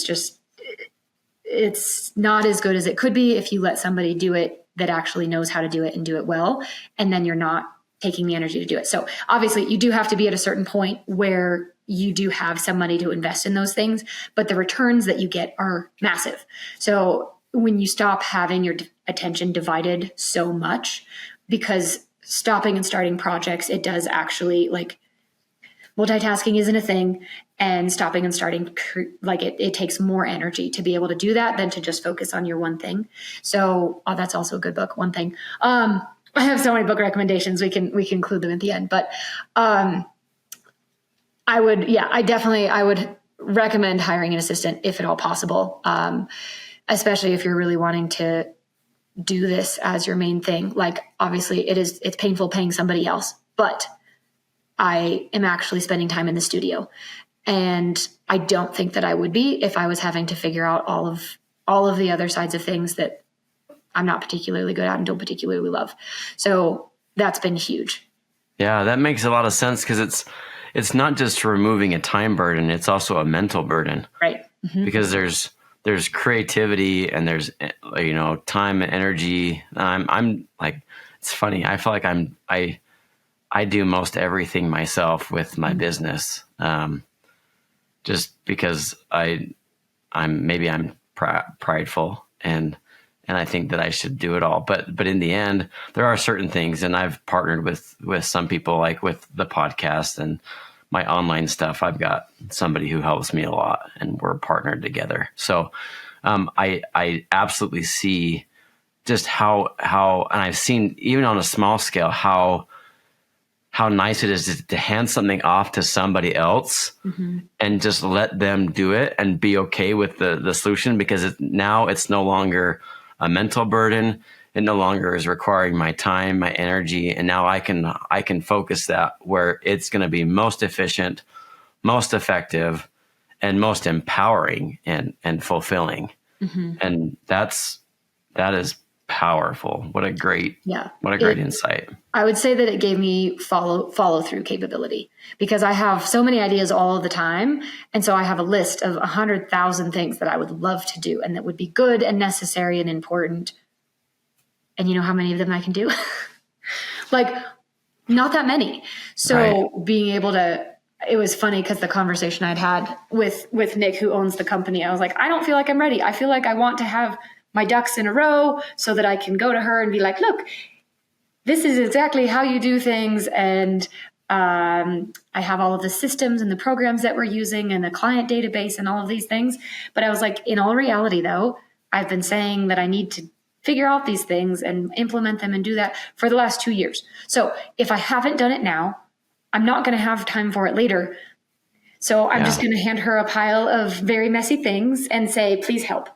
Speaker 2: it's not as good as it could be if you let somebody do it that actually knows how to do it and do it well. And then you're not taking the energy to do it. So obviously you do have to be at a certain point where you do have some money to invest in those things, but the returns that you get are massive. So when you stop having your attention divided so much, because stopping and starting projects, it does actually, like, multitasking isn't a thing, and stopping and starting, like it takes more energy to be able to do that than to just focus on your one thing. So that's also a good book, One Thing. I have so many book recommendations. We can include them at the end, but I would recommend hiring an assistant if at all possible. Especially if you're really wanting to do this as your main thing. Like, obviously it's painful paying somebody else, but I am actually spending time in the studio, and I don't think that I would be if I was having to figure out all of the other sides of things that I'm not particularly good at and don't particularly love. So that's been huge.
Speaker 1: Yeah, that makes a lot of sense, because it's not just removing a time burden, it's also a mental burden.
Speaker 2: Right. Mm-hmm.
Speaker 1: Because there's creativity and there's, time and energy. I'm like, it's funny. I feel like I do most everything myself with my business, just because I'm prideful and I think that I should do it all. But in the end, there are certain things, and I've partnered with some people, like with the podcast and my online stuff. I've got somebody who helps me a lot, and we're partnered together. So I absolutely see just how, and I've seen even on a small scale, how nice it is to hand something off to somebody else and just let them do it and be okay with the solution, because now it's no longer a mental burden. It no longer is requiring my time, my energy. And now I can focus that where it's going to be most efficient, most effective, and most empowering and fulfilling. And that is powerful. What a great insight.
Speaker 2: I would say that it gave me follow through capability, because I have so many ideas all of the time. And so I have a list of 100,000 things that I would love to do and that would be good and necessary and important. And you know how many of them I can do? Like, not that many. So being able to, it was funny because the conversation I'd had with Nick, who owns the company, I was like, I don't feel like I'm ready. I feel like I want to have my ducks in a row so that I can go to her and be like, look, this is exactly how you do things. And I have all of the systems and the programs that we're using and the client database and all of these things. But I was like, in all reality, though, I've been saying that I need to figure out these things and implement them and do that for the last 2 years. So if I haven't done it now, I'm not going to have time for it later. So I'm just going to hand her a pile of very messy things and say, please help.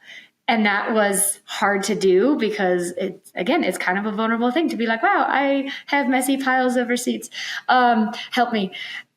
Speaker 2: And that was hard to do because it's kind of a vulnerable thing to be like, wow, I have messy piles of receipts. Help me.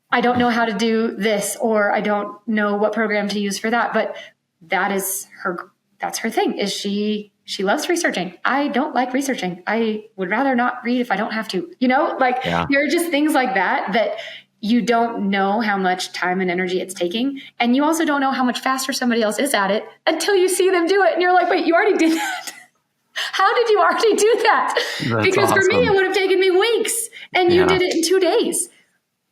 Speaker 2: I don't know how to do this, or I don't know what program to use for that. But that's her thing, is she loves researching. I don't like researching. I would rather not read if I don't have to, there are just things like that you don't know how much time and energy it's taking. And you also don't know how much faster somebody else is at it until you see them do it. And you're like, wait, you already did that. How did you already do that?
Speaker 1: That's
Speaker 2: because
Speaker 1: awesome.
Speaker 2: For me, it would have taken me weeks, and you did it in 2 days.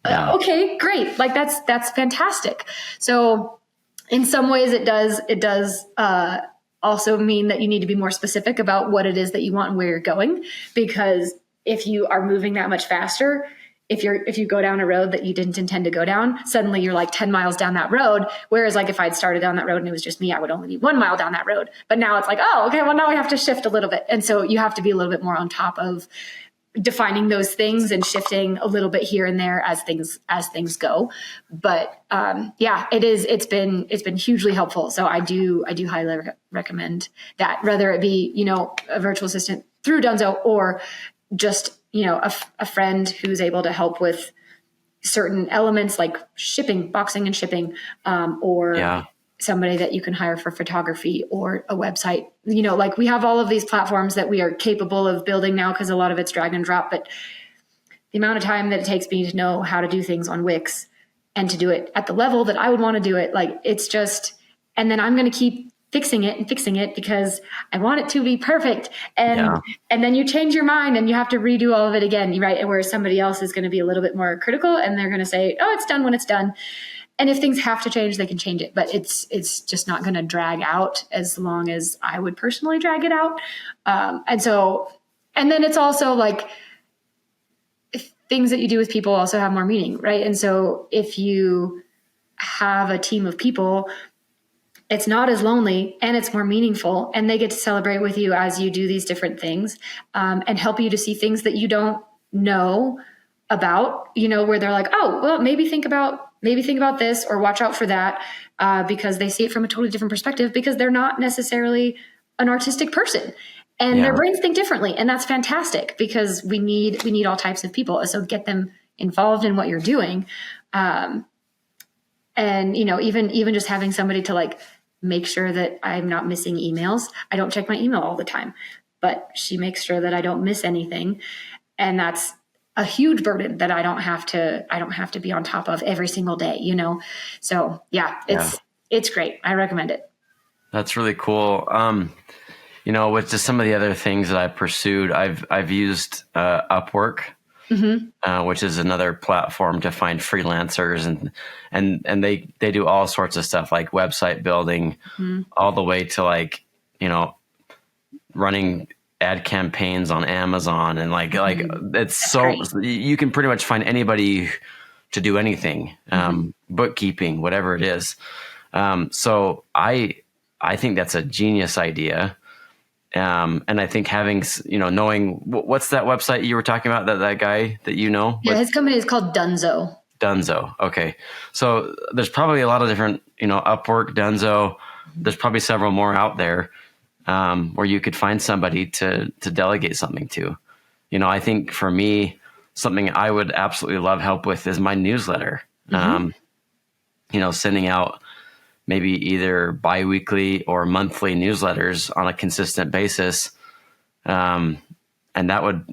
Speaker 1: Yeah.
Speaker 2: Okay, great. Like that's fantastic. So in some ways it does also mean that you need to be more specific about what it is that you want and where you're going, because if you are moving that much faster, if you go down a road that you didn't intend to go down, suddenly you're like 10 miles down that road. Whereas like if I'd started down that road and it was just me, I would only be 1 mile down that road. But now it's like, oh, okay, well now we have to shift a little bit. And so you have to be a little bit more on top of defining those things and shifting a little bit here and there as things go. But it's been hugely helpful. So I do highly recommend that, whether it be, a virtual assistant through Dunzo, or just, a friend who's able to help with certain elements like shipping, boxing and shipping, or somebody that you can hire for photography or a website. Like we have all of these platforms that we are capable of building now, because a lot of it's drag and drop, but the amount of time that it takes me to know how to do things on Wix and to do it at the level that I would want to do it, like it's just, and then I'm going to keep fixing it because I want it to be perfect. And then you change your mind and you have to redo all of it again, right? Whereas somebody else is going to be a little bit more critical, and they're going to say, oh, it's done when it's done. And if things have to change, they can change it, but it's just not going to drag out as long as I would personally drag it out. And then it's also like things that you do with people also have more meaning, right? And so if you have a team of people, it's not as lonely and it's more meaningful, and they get to celebrate with you as you do these different things, and help you to see things that you don't know about, where they're like, oh, well, maybe think about this, or watch out for that, because they see it from a totally different perspective, because they're not necessarily an artistic person, and their brains think differently. And that's fantastic, because we need all types of people. So get them involved in what you're doing. And, even just having somebody to like make sure that I'm not missing emails. I don't check my email all the time, but she makes sure that I don't miss anything. And that's a huge burden that I don't have to be on top of every single day, So it's great. I recommend it.
Speaker 1: That's really cool. With just some of the other things that I pursued, I've used UPWORK, which is another platform to find freelancers, and they do all sorts of stuff like website building, all the way to like, running ad campaigns on Amazon, and like it's so great. You can pretty much find anybody to do anything, bookkeeping, whatever it is. So I think that's a genius idea. And I think having, knowing what's that website you were talking about, that guy that
Speaker 2: Yeah, his company is called Dunzo.
Speaker 1: Dunzo. Okay. So there's probably a lot of different, UPWORK, Dunzo. There's probably several more out there, where you could find somebody to delegate something to. I think for me, something I would absolutely love help with is my newsletter. Sending out maybe either biweekly or monthly newsletters on a consistent basis. And that would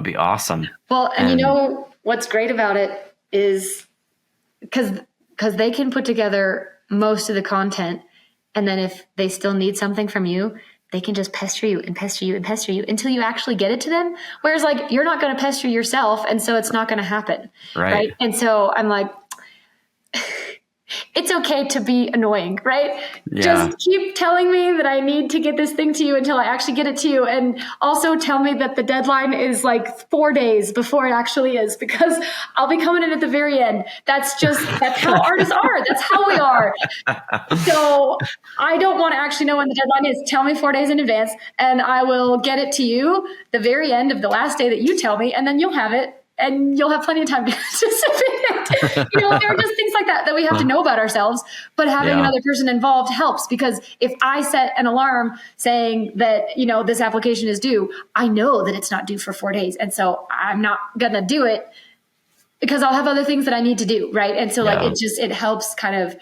Speaker 1: be awesome.
Speaker 2: Well, and you know what's great about it is because they can put together most of the content, and then if they still need something from you, they can just pester you and pester you and pester you until you actually get it to them. Whereas like you're not going to pester yourself, and so it's not going to happen. Right. And so I'm like, it's okay to be annoying, right? Yeah. Just keep telling me that I need to get this thing to you until I actually get it to you. And also tell me that the deadline is like 4 days before it actually is, because I'll be coming in at the very end. That's how artists are. That's how we are. So I don't want to actually know when the deadline is. Tell me 4 days in advance and I will get it to you the very end of the last day that you tell me, and then you'll have it. And you'll have plenty of time to submit it. There are just things like that we have to know about ourselves. But having another person involved helps, because if I set an alarm saying that, this application is due, I know that it's not due for 4 days. And so I'm not going to do it because I'll have other things that I need to do. Right. And so it helps kind of,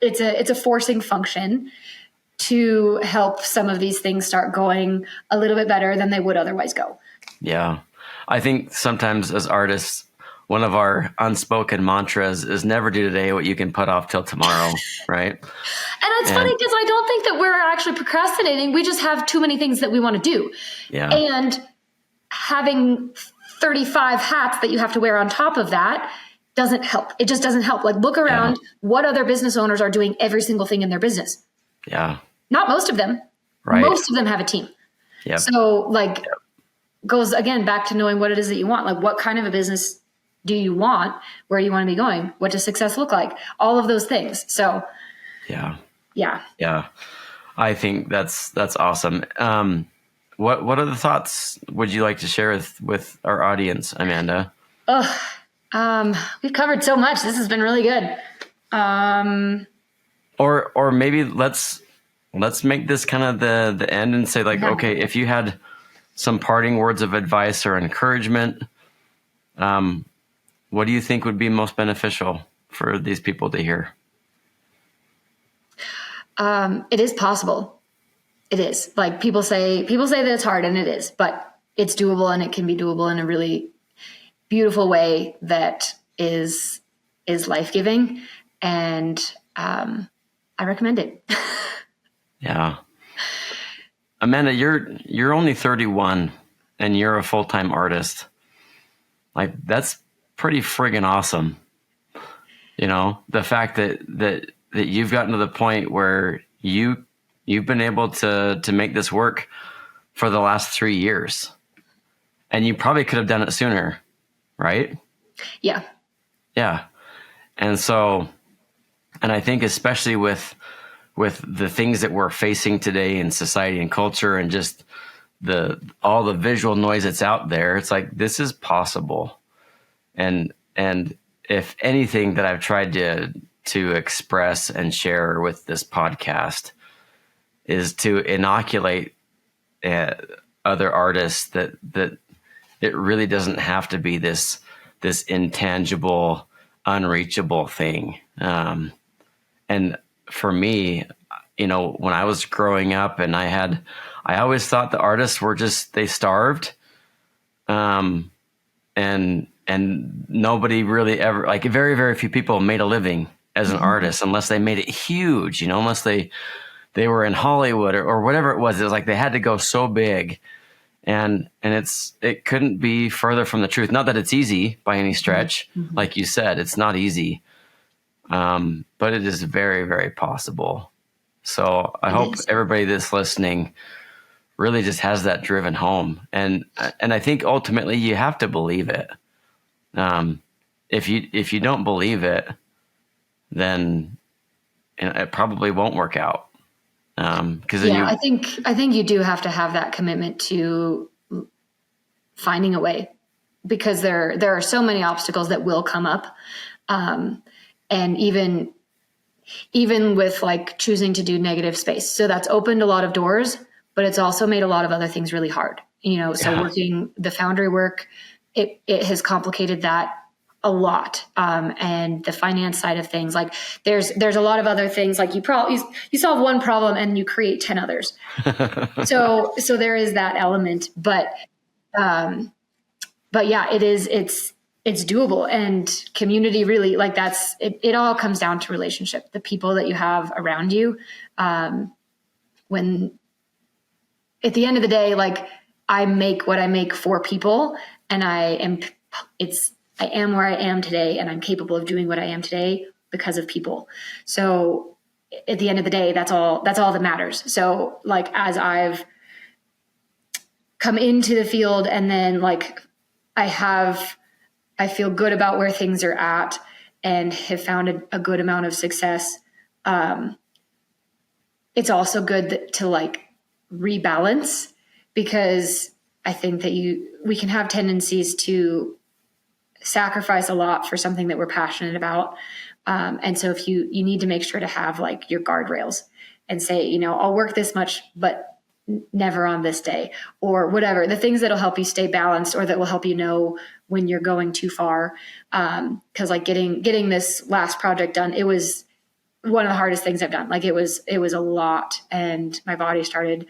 Speaker 2: it's a forcing function to help some of these things start going a little bit better than they would otherwise go.
Speaker 1: Yeah. I think sometimes as artists, one of our unspoken mantras is never do today what you can put off till tomorrow, right?
Speaker 2: And it's funny because I don't think that we're actually procrastinating. We just have too many things that we want to do. Yeah. And having 35 hats that you have to wear on top of that doesn't help. It just doesn't help. Like, look around what other business owners are doing every single thing in their business.
Speaker 1: Yeah.
Speaker 2: Not most of them. Right. Most of them have a team. Yeah. So goes again back to knowing what it is that you want. Like, what kind of a business do you want? Where do you want to be going? What does success look like? All of those things. So yeah. I think that's awesome. What other thoughts would you like to share with our audience, Amanda? We've covered so much. This has been really good.
Speaker 1: Or maybe let's make this kind of the end and say okay, if you had some parting words of advice or encouragement, what do you think would be most beneficial for these people to hear?
Speaker 2: It is possible. It is. Like, people say that it's hard, and it is, but it's doable, and it can be doable in a really beautiful way that is life-giving. And I recommend it.
Speaker 1: Yeah. Amanda, you're only 31 and you're a full-time artist. Like, that's pretty friggin' awesome. The fact that you've gotten to the point where you've been able to make this work for the last 3 years, and you probably could have done it sooner, right?
Speaker 2: Yeah.
Speaker 1: Yeah. And I think especially with the things that we're facing today in society and culture, and just all the visual noise that's out there, it's like, this is possible. And if anything that I've tried to express and share with this podcast is to inoculate other artists that it really doesn't have to be this intangible, unreachable thing. And for me, when I was growing up, and I always thought the artists were they starved. And nobody really ever, very, very few people made a living as an artist unless they made it huge, unless they were in Hollywood or whatever it was. It was like they had to go so big. And it couldn't be further from the truth. Not that it's easy by any stretch. Mm-hmm. Like you said, it's not easy. But it is very, very possible. So I hope everybody that's listening really just has that driven home. And I think ultimately you have to believe it. If you don't believe it, then it probably won't work out.
Speaker 2: I think you do have to have that commitment to finding a way, because there are so many obstacles that will come up. And even with choosing to do negative space. So that's opened a lot of doors, but it's also made a lot of other things really hard. So working the foundry work, it has complicated that a lot. And the finance side of things, like there's a lot of other things, like you solve one problem and you create 10 others. So there is that element, but yeah, it's doable, and community really, like it all comes down to relationship, the people that you have around you. When at the end of the day, like I make what I make for people, and I am where I am today, and I'm capable of doing what I am today because of people. So at the end of the day, that's all that matters. So like, as I've come into the field, and then like I feel good about where things are at and have found a good amount of success. It's also good to like rebalance, because I think that we can have tendencies to sacrifice a lot for something that we're passionate about. And so if you need to make sure to have like your guardrails and say, you know, I'll work this much, but never on this day, or whatever, the things that'll help you stay balanced, or that will help you know when you're going too far. Cause like getting this last project done, it was one of the hardest things I've done. Like it was a lot, and my body started,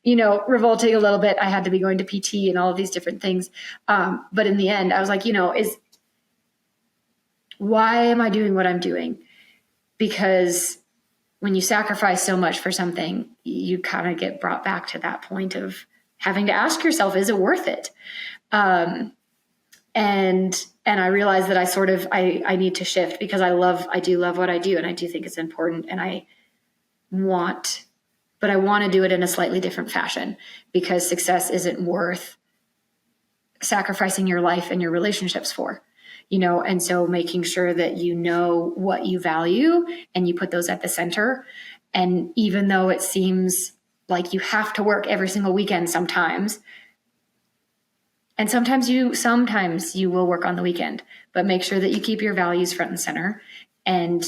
Speaker 2: you know, revolting a little bit. I had to be going to PT and all of these different things. But in the end I was like, you know, why am I doing what I'm doing? Because when you sacrifice so much for something, you kind of get brought back to that point of having to ask yourself, is it worth it? And I realized that I need to shift, because I do love what I do, and I do think it's important, and I want to do it in a slightly different fashion, because success isn't worth sacrificing your life and your relationships for, you know? And so making sure that you know what you value and you put those at the center. And even though it seems like you have to work every single weekend sometimes, and sometimes you will work on the weekend, but make sure that you keep your values front and center, and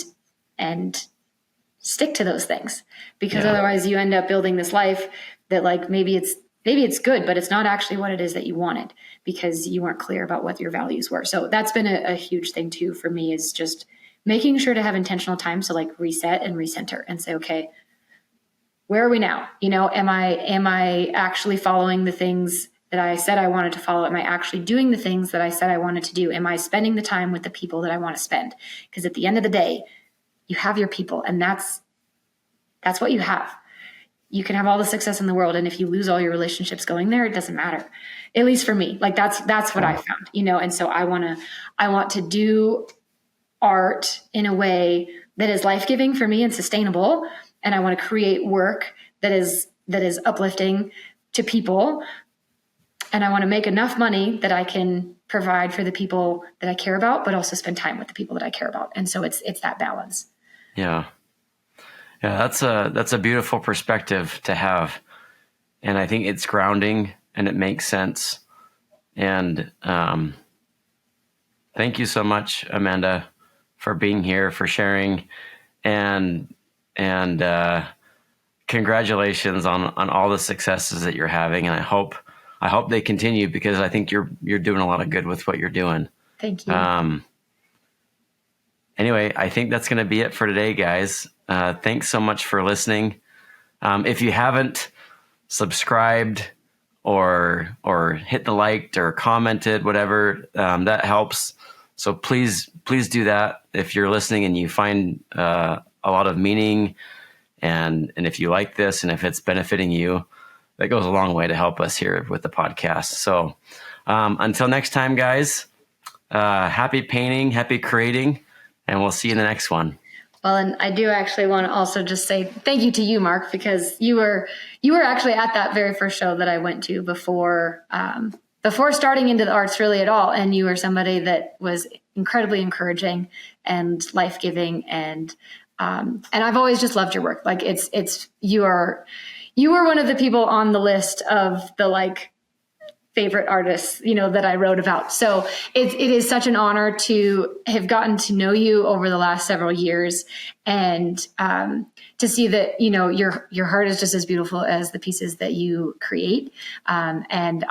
Speaker 2: stick to those things, because otherwise you end up building this life that like, maybe it's good, but it's not actually what it is that you wanted, because you weren't clear about what your values were. So that's been a huge thing too for me, is just making sure to have intentional time to like reset and recenter and say, okay, where are we now? You know, am I actually following the things that I said I wanted to follow? Am I actually doing the things that I said I wanted to do? Am I spending the time with the people that I want to spend? Because at the end of the day, you have your people, and that's what you have. You can have all the success in the world, and if you lose all your relationships going there, it doesn't matter. At least for me, like that's what I found, you know. And so I want to do art in a way that is life-giving for me and sustainable, and I want to create work that is uplifting to people, and I want to make enough money that I can provide for the people that I care about, but also spend time with the people that I care about. And so it's that balance.
Speaker 1: Yeah. Yeah, that's a beautiful perspective to have. And I think it's grounding and it makes sense. And thank you so much, Amanda, for being here, for sharing, and congratulations on all the successes that you're having. And I hope they continue, because I think you're doing a lot of good with what you're doing.
Speaker 2: Thank you.
Speaker 1: Anyway, I think that's going to be it for today, guys. Thanks so much for listening. If you haven't subscribed or hit the liked or commented, whatever, that helps. So please do that if you're listening and you find a lot of meaning, and if you like this and if it's benefiting you, that goes a long way to help us here with the podcast. So until next time, guys, happy painting, happy creating, and we'll see you in the next one.
Speaker 2: Well, and I do actually want to also just say thank you to you, Mark, because you were actually at that very first show that I went to before starting into the arts really at all. And you were somebody that was incredibly encouraging and life-giving. And I've always just loved your work. Like you were one of the people on the list of the like favorite artists, that I wrote about. So it is such an honor to have gotten to know you over the last several years, and to see that, your heart is just as beautiful as the pieces that you create. And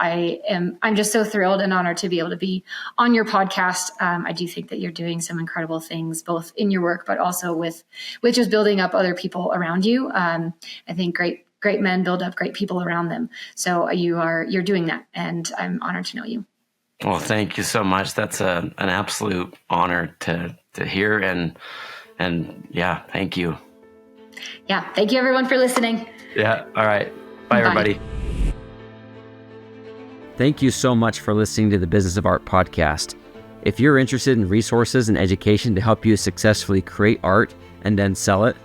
Speaker 2: I'm just so thrilled and honored to be able to be on your podcast. I do think that you're doing some incredible things, both in your work, but also with just building up other people around you. I think great men build up great people around them. So you're doing that, and I'm honored to know you.
Speaker 1: Well, thank you so much. That's an absolute honor to hear, and yeah, thank you.
Speaker 2: Yeah, thank you everyone for listening.
Speaker 1: Yeah, all right. Bye. Everybody. Thank you so much for listening to the Business of Art podcast. If you're interested in resources and education to help you successfully create art and then sell it,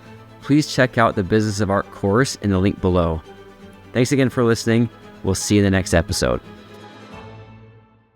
Speaker 1: please check out the Business of Art course in the link below. Thanks again for listening. We'll see you in the next episode.